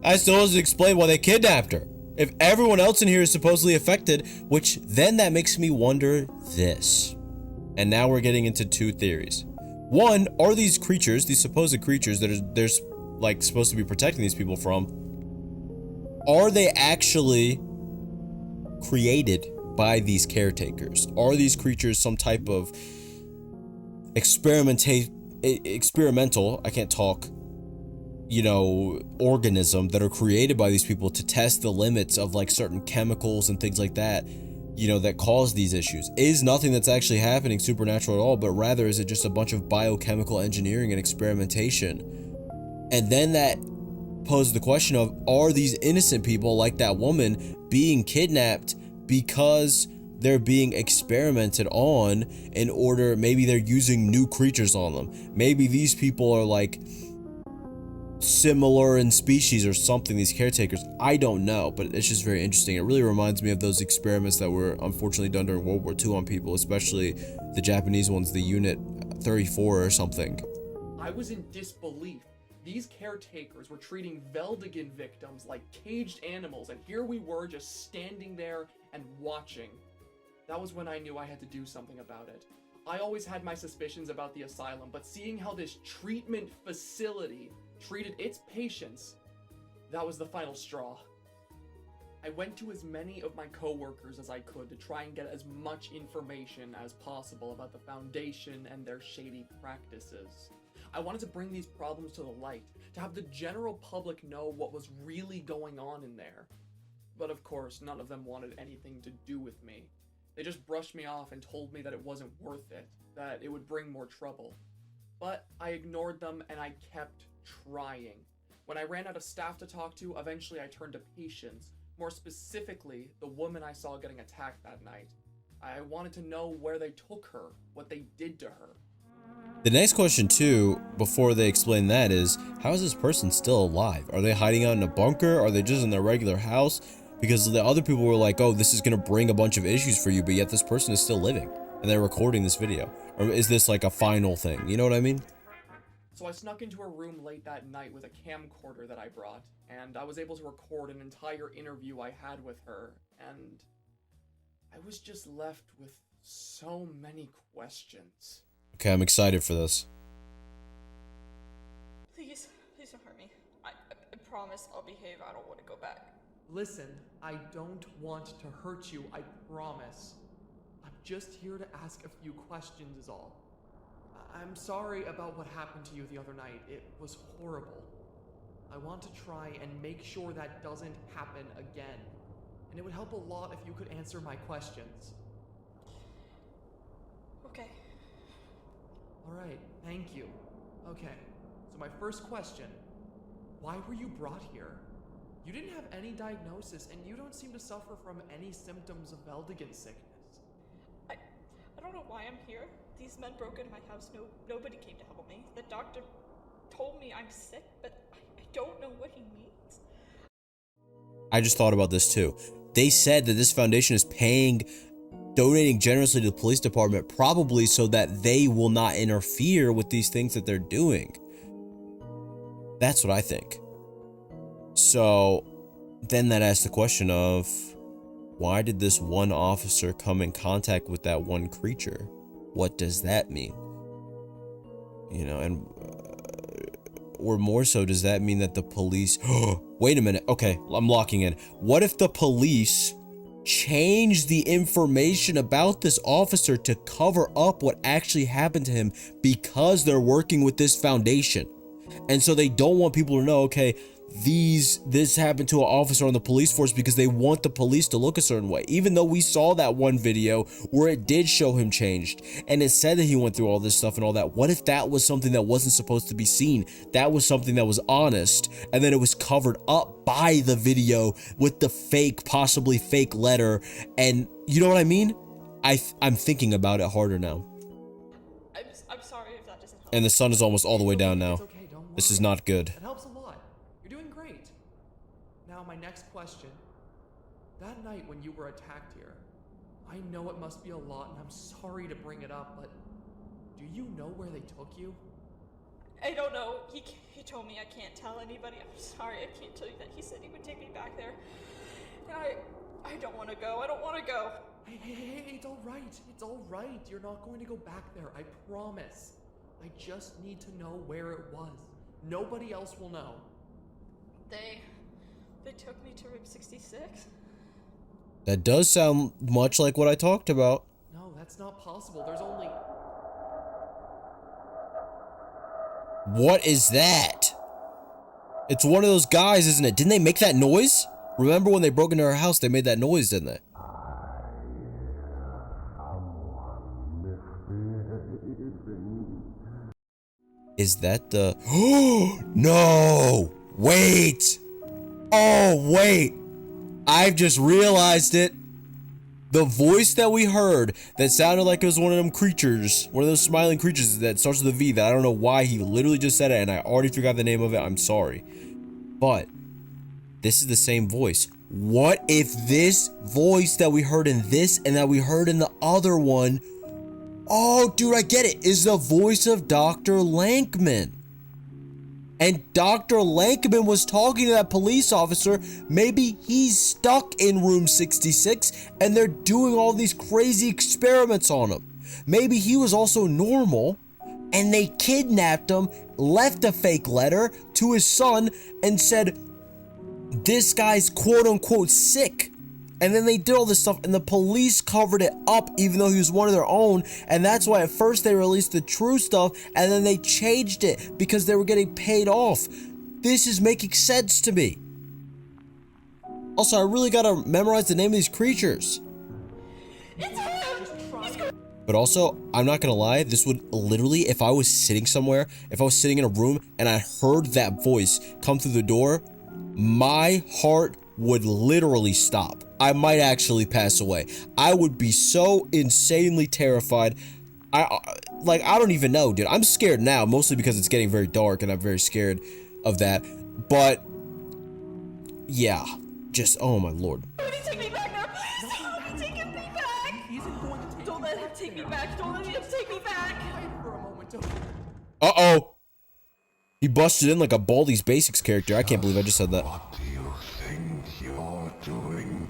I still doesn't explain why they kidnapped her. If everyone else in here is supposedly affected, which then that makes me wonder this. And now we're getting into 2 theories. One, are these creatures, these supposed creatures that they're like supposed to be protecting these people from, are they actually created by these caretakers? Are these creatures some type of experimental, I can't talk, you know, organism that are created by these people to test the limits of like certain chemicals and things like that, you know, that cause these issues, is nothing that's actually happening supernatural at all, but rather is it just a bunch of biochemical engineering and experimentation. And then that poses the question of, are these innocent people like that woman being kidnapped because they're being experimented on in order, maybe they're using new creatures on them. Maybe these people are like similar in species or something, these caretakers. I don't know, but it's just very interesting. It really reminds me of those experiments that were unfortunately done during World War II on people, especially the Japanese ones, the Unit 34 or something. I was in disbelief. These caretakers were treating Veldigan victims like caged animals, and here we were just standing there and watching. That was when I knew I had to do something about it. I always had my suspicions about the asylum, but seeing how this treatment facility treated its patients, that was the final straw. I went to as many of my coworkers as I could to try and get as much information as possible about the Foundation and their shady practices. I wanted to bring these problems to the light, to have the general public know what was really going on in there. But of course, none of them wanted anything to do with me. They just brushed me off and told me that it wasn't worth it, that it would bring more trouble. But I ignored them and I kept trying. When I ran out of staff to talk to, eventually I turned to patients, more specifically, the woman I saw getting attacked that night. I wanted to know where they took her, what they did to her. The next question too, before they explain that, is how is this person still alive? Are they hiding out in a bunker? Are they just in their regular house? Because the other people were like, oh, this is gonna bring a bunch of issues for you, but yet this person is still living and they're recording this video. Or is this like a final thing? You know what I mean? So I snuck into her room late that night with a camcorder that I brought, and I was able to record an entire interview I had with her, and I was just left with so many questions. Okay, I'm excited for this. Please don't hurt me. I promise I'll behave. I don't want to go back. Listen, I don't want to hurt you, I promise. I'm just here to ask a few questions is all. I'm sorry about what happened to you the other night. It was horrible. I want to try and make sure that doesn't happen again. And it would help a lot if you could answer my questions. Okay. Alright, thank you. Okay, so my first question. Why were you brought here? You didn't have any diagnosis, and you don't seem to suffer from any symptoms of Veldigan sickness. I don't know why I'm here. These men broke into my house. Nobody came to help me. The doctor told me I'm sick, but I don't know what he means. I just thought about this too. They said that this foundation is donating generously to the police department, probably so that they will not interfere with these things that they're doing. That's what I think. So then that asks the question of, why did this one officer come in contact with that one creature? What does that mean? You know, and or more so, does that mean that the police... Wait a minute. Okay, I'm locking in. What if the police changed the information about this officer to cover up what actually happened to him because they're working with this foundation? And so they don't want people to know, okay, this happened to an officer on the police force because they want the police to look a certain way. Even though we saw that one video where it did show him changed and it said that he went through all this stuff and all that. What if that was something that wasn't supposed to be seen? That was something that was honest, and then it was covered up by the video with the fake, possibly fake letter. And you know what I mean? I'm thinking about it harder now. I'm sorry if that doesn't help. And the sun is almost all the way down now. Okay, don't worry. This is not good. It helps a lot. You're doing great. Now, my next question. That night when you were attacked here, I know it must be a lot, and I'm sorry to bring it up, but do you know where they took you? I don't know. He told me I can't tell anybody. I'm sorry, I can't tell you that. He said he would take me back there. And I don't want to go. I don't want to go. Hey, it's all right. It's all right. You're not going to go back there. I promise. I just need to know where it was. Nobody else will know. They took me to room 66. That does sound much like what I talked about. No, that's not possible. There's only... What is that? It's one of those guys, isn't it? Didn't they make that noise? Remember when they broke into her house, they made that noise, didn't they? Is that the... Oh, no! Wait! Oh, wait! I've just realized it. The voice that we heard that sounded like it was one of them creatures, one of those smiling creatures that starts with a V that I don't know why he literally just said it and I already forgot the name of it. I'm sorry. But this is the same voice. What if this voice that we heard in this and that we heard in the other one, oh, dude, I get it, is the voice of Dr. Lankman. And Dr. Lankman was talking to that police officer. Maybe he's stuck in room 66 and they're doing all these crazy experiments on him. Maybe he was also normal and they kidnapped him, left a fake letter to his son and said, this guy's quote unquote sick. And then they did all this stuff and the police covered it up even though he was one of their own. And that's why at first they released the true stuff and then they changed it because they were getting paid off. This is making sense to me. Also, I really gotta memorize the name of these creatures. But also, I'm not gonna lie, this would literally, if I was sitting somewhere, if I was sitting in a room and I heard that voice come through the door, my heart would literally stop. I might actually pass away. I would be so insanely terrified. I don't even know, dude. I'm scared now, mostly because it's getting very dark and I'm very scared of that. But yeah, just oh my lord. Take me back now, please. Take me back. Don't let him take me back. Don't let him take me back. For a moment. Uh-oh. He busted in like a Baldi's Basics character. I can't believe I just said that. What do you think you're doing?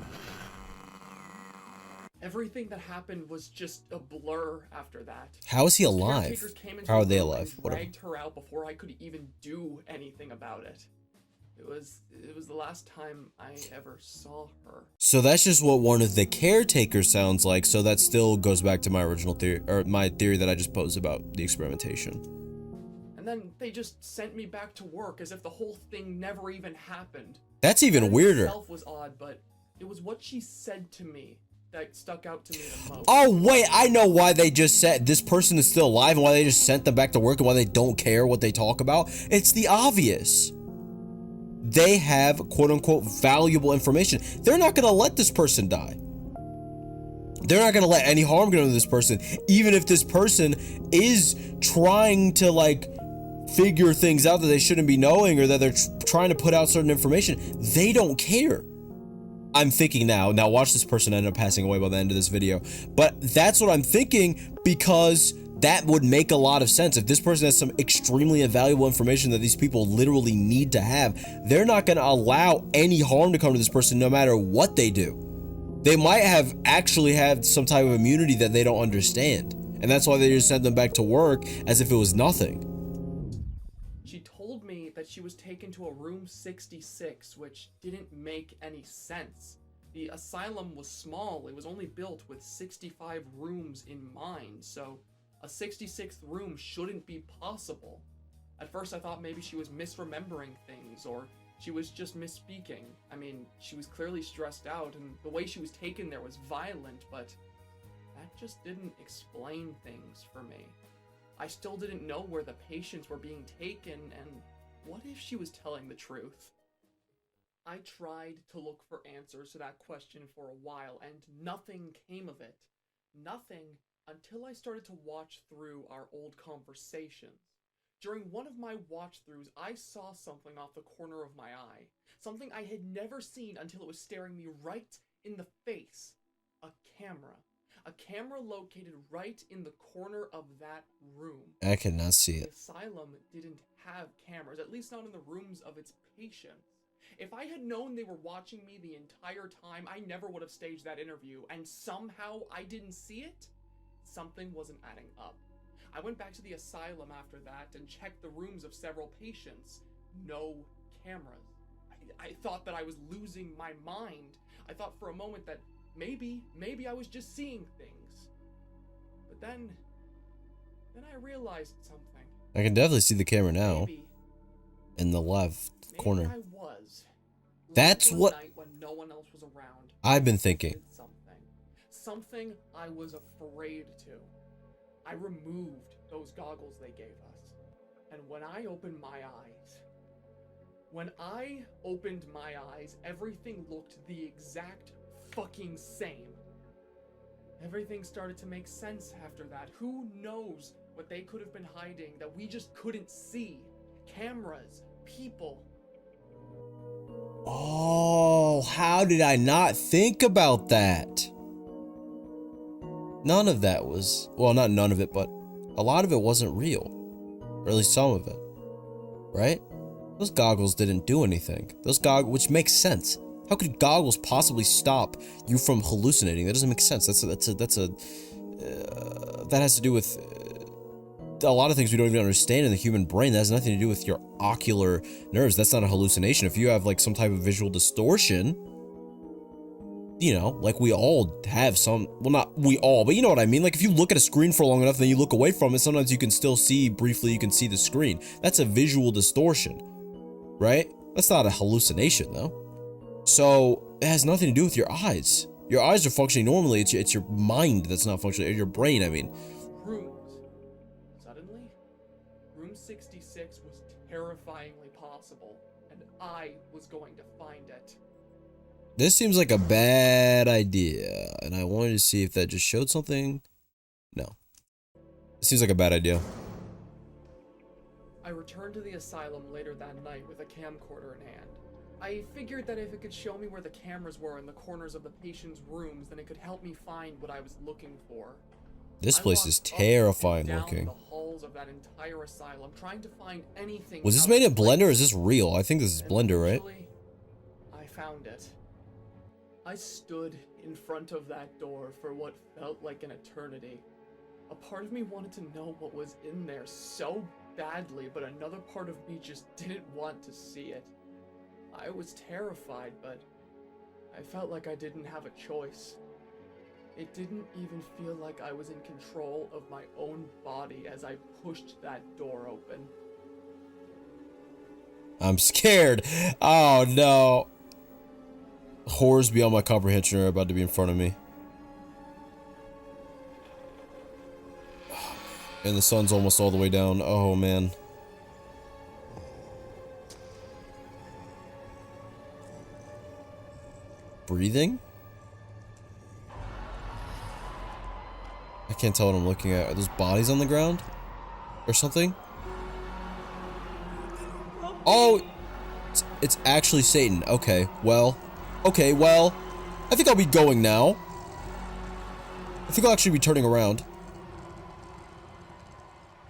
Everything that happened was just a blur after that. How is he The alive? caretakers came into How are the they room alive? and Whatever. dragged her out before I could even do anything about it. It was the last time I ever saw her. So that's just what one of the caretakers sounds like. So that still goes back to my original theory, or my theory that I just posed about the experimentation. And then they just sent me back to work as if the whole thing never even happened. That's even That in weirder. itself was odd, but it was what she said to me that stuck out to me the most. Oh wait, I know why they just said this person is still alive and why they just sent them back to work and why they don't care what they talk about. It's the obvious. They have quote unquote valuable information. They're not gonna let this person die. They're not gonna let any harm go to this person, even if this person is trying to like figure things out that they shouldn't be knowing or that they're trying to put out certain information. They don't care. I'm thinking now watch this person end up passing away by the end of this video. But that's what I'm thinking because that would make a lot of sense. If this person has some extremely invaluable information that these people literally need to have, they're not going to allow any harm to come to this person no matter what they do. They might have actually had some type of immunity that they don't understand. And that's why they just sent them back to work as if it was nothing. She told me that she was taken to a room 66, which didn't make any sense. The asylum was small. It was only built with 65 rooms in mind, so a 66th room shouldn't be possible. At first I thought maybe she was misremembering things, or she was just misspeaking. I mean, she was clearly stressed out, and the way she was taken there was violent, but that just didn't explain things for me. I still didn't know where the patients were being taken, and what if she was telling the truth? I tried to look for answers to that question for a while, and nothing came of it. Nothing until I started to watch through our old conversations. During one of my watch-throughs, I saw something off the corner of my eye. Something I had never seen until it was staring me right in the face. A camera. A camera located right in the corner of that room. I cannot see The it. asylum didn't have cameras, at least not in the rooms of its patients. If I had known they were watching me the entire time, I never would have staged that interview, and somehow I didn't see it? Something wasn't adding up. I went back to the asylum after that and checked the rooms of several patients. No cameras. I thought that I was losing my mind. I thought for a moment that maybe I was just seeing things. But then I realized something. I can definitely see the camera now. in the left corner. Maybe I was. That's Late one what night when no one else was around, I've been I thinking. did something I was afraid to. I removed those goggles they gave us. And when I opened my eyes, everything looked the exact fucking same. Everything started to make sense after that. Who knows what they could have been hiding that we just couldn't see? Cameras, people. Oh, how did I not think about that? None of that was, well, not none of it, but a lot of it wasn't real. Or at least some of it. Right? Those goggles didn't do anything. Those goggles, which makes sense. How could goggles possibly stop you from hallucinating? That doesn't make sense. That has to do with a lot of things we don't even understand in the human brain. That has nothing to do with your ocular nerves. That's not a hallucination. If you have like some type of visual distortion, you know, like we all have some, well, not we all, but you know what I mean? Like if you look at a screen for long enough, then you look away from it, sometimes you can still see briefly, you can see the screen. That's a visual distortion, right? That's not a hallucination though. So it has nothing to do with your eyes. Your eyes are functioning normally. It's your mind that's not functioning, or your brain, I mean. Rooms. Suddenly, room 66 was terrifyingly possible, and I was going to find it. This seems like a bad idea, and I wanted to see if that just showed something. No. It seems like a bad idea. I returned to the asylum later that night with a camcorder in hand. I figured that if it could show me where the cameras were in the corners of the patients' rooms, then it could help me find what I was looking for. This place is terrifying looking. The halls of that entire asylum, trying to find anything. Was this made in Blender or is this real? I think this is Blender, right? I found it. I stood in front of that door for what felt like an eternity. A part of me wanted to know what was in there so badly, but another part of me just didn't want to see it. I was terrified, but I felt like I didn't have a choice. It didn't even feel like I was in control of my own body as I pushed that door open. I'm scared. Oh no. Horrors beyond my comprehension are about to be in front of me. And the sun's almost all the way down. Oh man. Breathing? I can't tell what I'm looking at. Are those bodies on the ground? Or something? Oh! It's actually Satan. Okay, well. Okay, well. I think I'll be going now. I think I'll actually be turning around.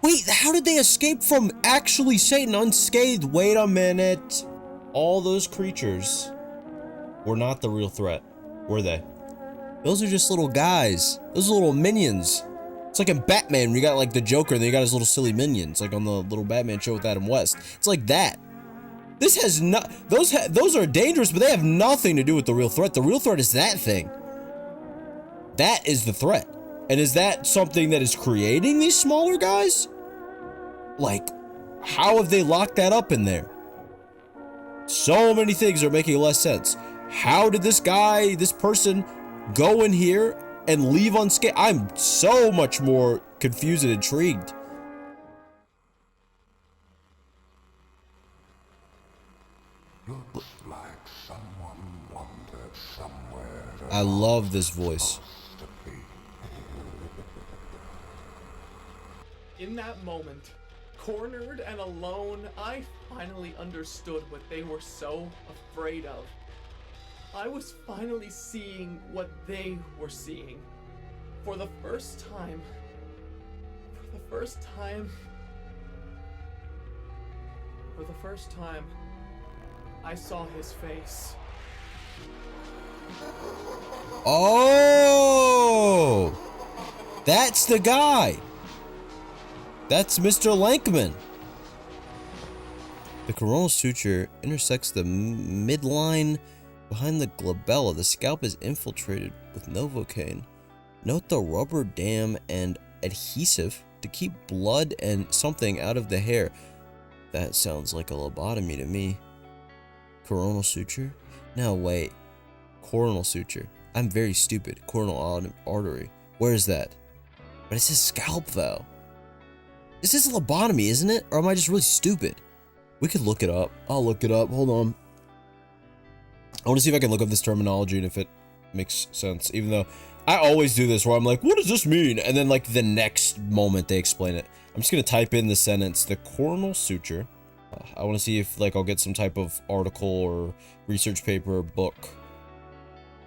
Wait, how did they escape from actually Satan unscathed? Wait a minute. All those creatures were not the real threat, were they? Those are just little guys. Those are little minions. It's like in Batman when you got like the Joker and then you got his little silly minions, like on the little Batman show with Adam West. It's like that. This has not. Those are dangerous, but they have nothing to do with the real threat. The real threat is that thing. That is the threat. And is that something that is creating these smaller guys? Like, how have they locked that up in there? So many things are making less sense. How did this guy, this person, go in here and leave unscathed? I'm so much more confused and intrigued. Looks like someone wandered somewhere. I love this voice. In that moment, cornered and alone, I finally understood what they were so afraid of. I was finally seeing what they were seeing. For the first time, I saw his face. Oh! That's the guy! That's Mr. Lankman. The coronal suture intersects the midline behind the glabella. The scalp is infiltrated with Novocaine. Note the rubber dam and adhesive to keep blood and something out of the hair. That sounds like a lobotomy to me. Coronal suture? No, wait. Coronal suture. I'm very stupid. Coronal artery. Where is that? But it says scalp, though. This is a lobotomy, isn't it? Or am I just really stupid? We could look it up. I'll look it up. Hold on. I want to see if I can look up this terminology and if it makes sense. Even though I always do this where I'm like, what does this mean? And then like the next moment they explain it. I'm just going to type in the sentence, the coronal suture. I want to see if like I'll get some type of article or research paper or book.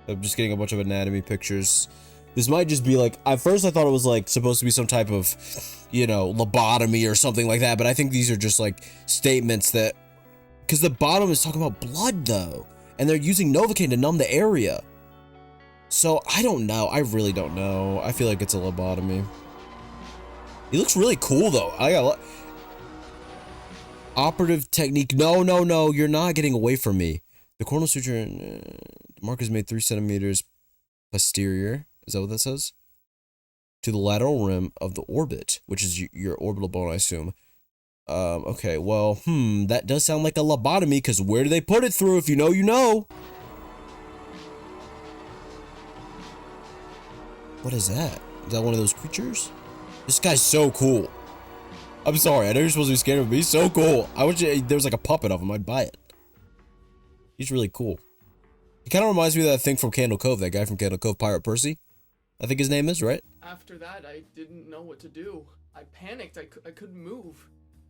I'm just getting a bunch of anatomy pictures. This might just be like, at first I thought it was like supposed to be some type of, you know, lobotomy or something like that. But I think these are just like statements that, because the bottom is talking about blood though. And they're using Novocaine to numb the area. So I don't know. I really don't know. I feel like it's a lobotomy. He looks really cool though. I got operative technique. No, no, no. You're not getting away from me. The coronal suture mark is made 3 centimeters posterior. Is that what that says? To the lateral rim of the orbit, which is your orbital bone, I assume. Okay, well, that does sound like a lobotomy, because where do they put it through? If you know, you know. What is that? Is that one of those creatures? This guy's so cool. I'm sorry, I know you're supposed to be scared of him, but he's so cool. I wish there was like a puppet of him, I'd buy it. He's really cool. He kind of reminds me of that thing from Candle Cove, that guy from Candle Cove, Pirate Percy. I think his name is, right? After that, I didn't know what to do. I panicked, I couldn't move.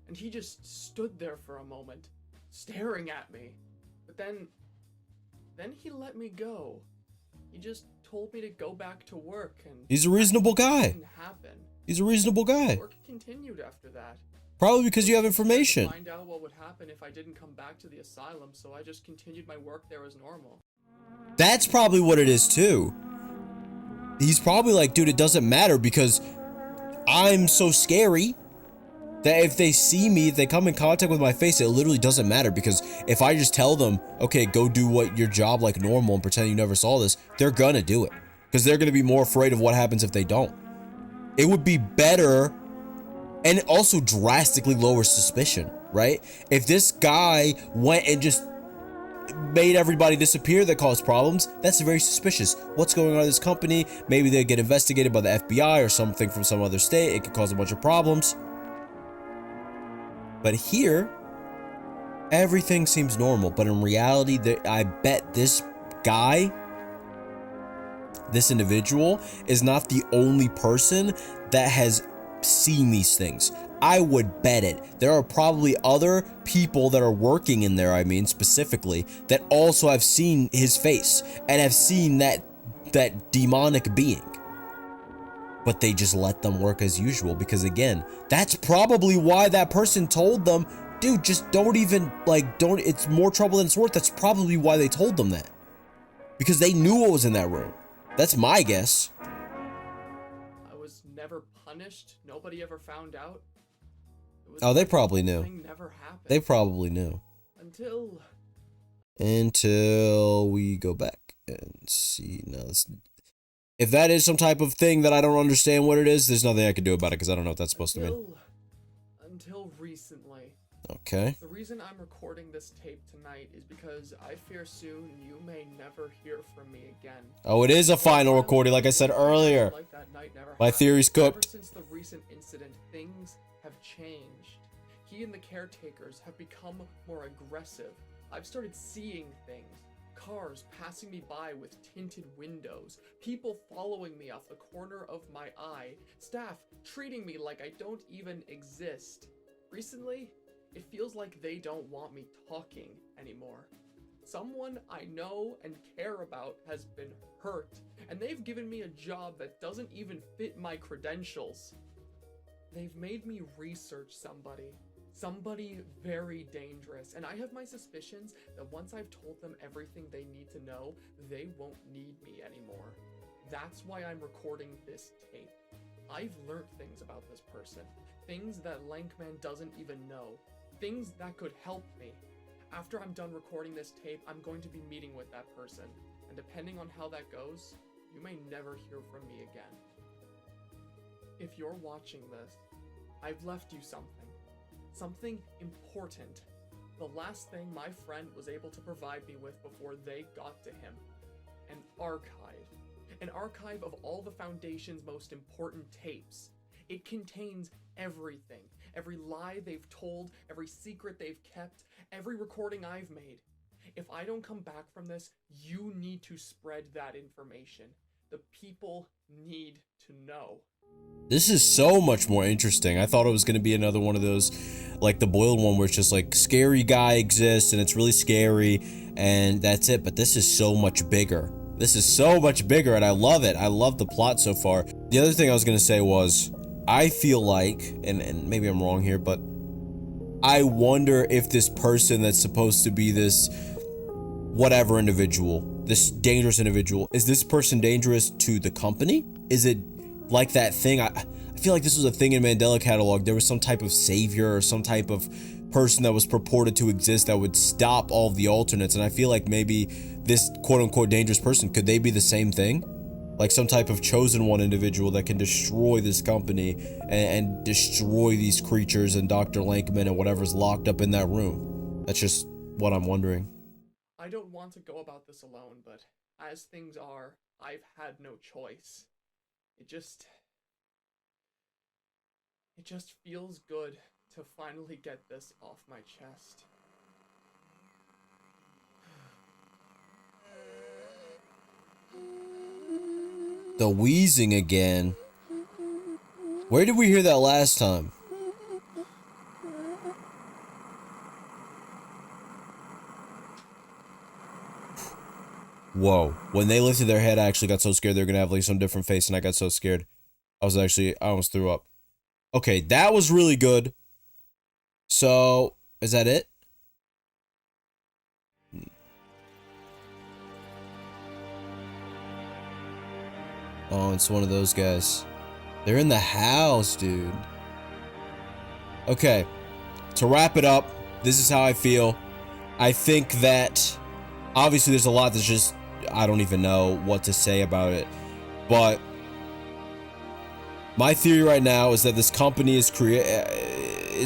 And he just stood there for a moment, staring at me. But then he let me go. He just told me to go back to work, and he's a reasonable guy. Didn't happen. He's a reasonable guy. Work continued after that. Probably because you have information. I find out what would happen if I didn't come back to the asylum, so I just continued my work there as normal. That's probably what it is too. He's probably like, dude, it doesn't matter because I'm so scary that if they see me, if they come in contact with my face, it literally doesn't matter, because if I just tell them, okay, go do your job like normal and pretend you never saw this, they're gonna do it, because they're gonna be more afraid of what happens if they don't. It would be better, and it also drastically lowers suspicion, right? If this guy went and just made everybody disappear that caused problems, that's very suspicious. What's going on in this company? Maybe they get investigated by the FBI or something from some other state. It could cause a bunch of problems. But here, everything seems normal. But in reality, I bet this guy, this individual, is not the only person that has seen these things. I would bet it. There are probably other people that are working in there, I mean, specifically, that also have seen his face and have seen that demonic being. But they just let them work as usual, because again, that's probably why that person told them, dude, just don't even, like, don't, it's more trouble than it's worth. That's probably why they told them that. Because they knew what was in that room. That's my guess. I was never punished. Nobody ever found out. Oh, they probably knew. Never happened. They probably knew. Until we go back and see. No, if that is some type of thing that I don't understand what it is, there's nothing I can do about it, because I don't know what that's supposed to mean. Until recently. Okay. The reason I'm recording this tape tonight is because I fear soon you may never hear from me again. Oh, it is a final recording, like I said earlier. Like that night never My theory's cooked. Ever since the recent incident, things have changed. He and the caretakers have become more aggressive. I've started seeing things. Cars passing me by with tinted windows, people following me off the corner of my eye, staff treating me like I don't even exist. Recently, it feels like they don't want me talking anymore. Someone I know and care about has been hurt, and they've given me a job that doesn't even fit my credentials. They've made me research somebody very dangerous, and I have my suspicions that once I've told them everything they need to know, they won't need me anymore. That's why I'm recording this tape. I've learned things about this person, things that Lankman doesn't even know, things that could help me. After I'm done recording this tape, I'm going to be meeting with that person, and depending on how that goes, you may never hear from me again. If you're watching this, I've left you something Something important. The last thing my friend was able to provide me with before they got to him. An archive. An archive of all the Foundation's most important tapes. It contains everything. Every lie they've told, every secret they've kept, every recording I've made. If I don't come back from this, you need to spread that information. The people need to know. This is so much more interesting. I thought it was going to be another one of those, like the boiled one, where it's just like scary guy exists and it's really scary and that's it. But this is so much bigger. This is so much bigger and I love it. I love the plot so far. The other thing I was going to say was, I feel like, and maybe I'm wrong here, but I wonder if this person that's supposed to be this whatever individual, this dangerous individual, is this person dangerous to the company? Is it like that thing? I feel like this was a thing in Mandela Catalog. There was some type of savior or some type of person that was purported to exist that would stop all of the alternates. And I feel like maybe this quote unquote dangerous person, could they be the same thing? Like some type of chosen one individual that can destroy this company and destroy these creatures and Dr. Lankman and whatever's locked up in that room. That's just what I'm wondering. I don't want to go about this alone, but as things are, I've had no choice. It just feels good to finally get this off my chest. The wheezing again. Where did we hear that last time? Whoa. When they lifted their head, I actually got so scared they were gonna have like some different face and I got so scared. I almost threw up. Okay, that was really good. So, is that it? Oh, it's one of those guys. They're in the house, dude. Okay, to wrap it up, this is how I feel. I think that obviously there's a lot that's just, I don't even know what to say about it. But my theory right now is that this company is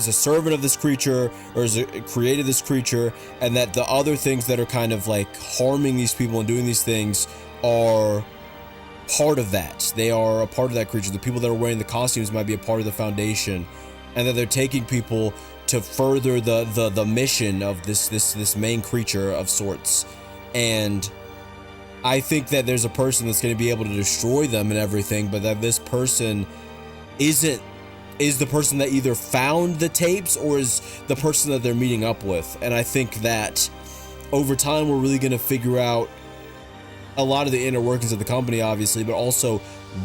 a servant of this creature, or created this creature, and that the other things that are kind of like harming these people and doing these things are part of that. They are a part of that creature. The people that are wearing the costumes might be a part of the Foundation, and that they're taking people to further the mission of this main creature of sorts. And I think that there's a person that's going to be able to destroy them and everything, but that this person is the person that either found the tapes or is the person that they're meeting up with. And I think that over time we're really going to figure out a lot of the inner workings of the company, obviously, but also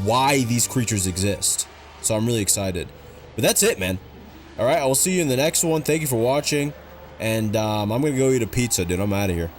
why these creatures exist. So I'm really excited. But that's it, man. All right, I will see you in the next one. Thank you for watching, and I'm gonna go eat a pizza, dude. I'm out of here.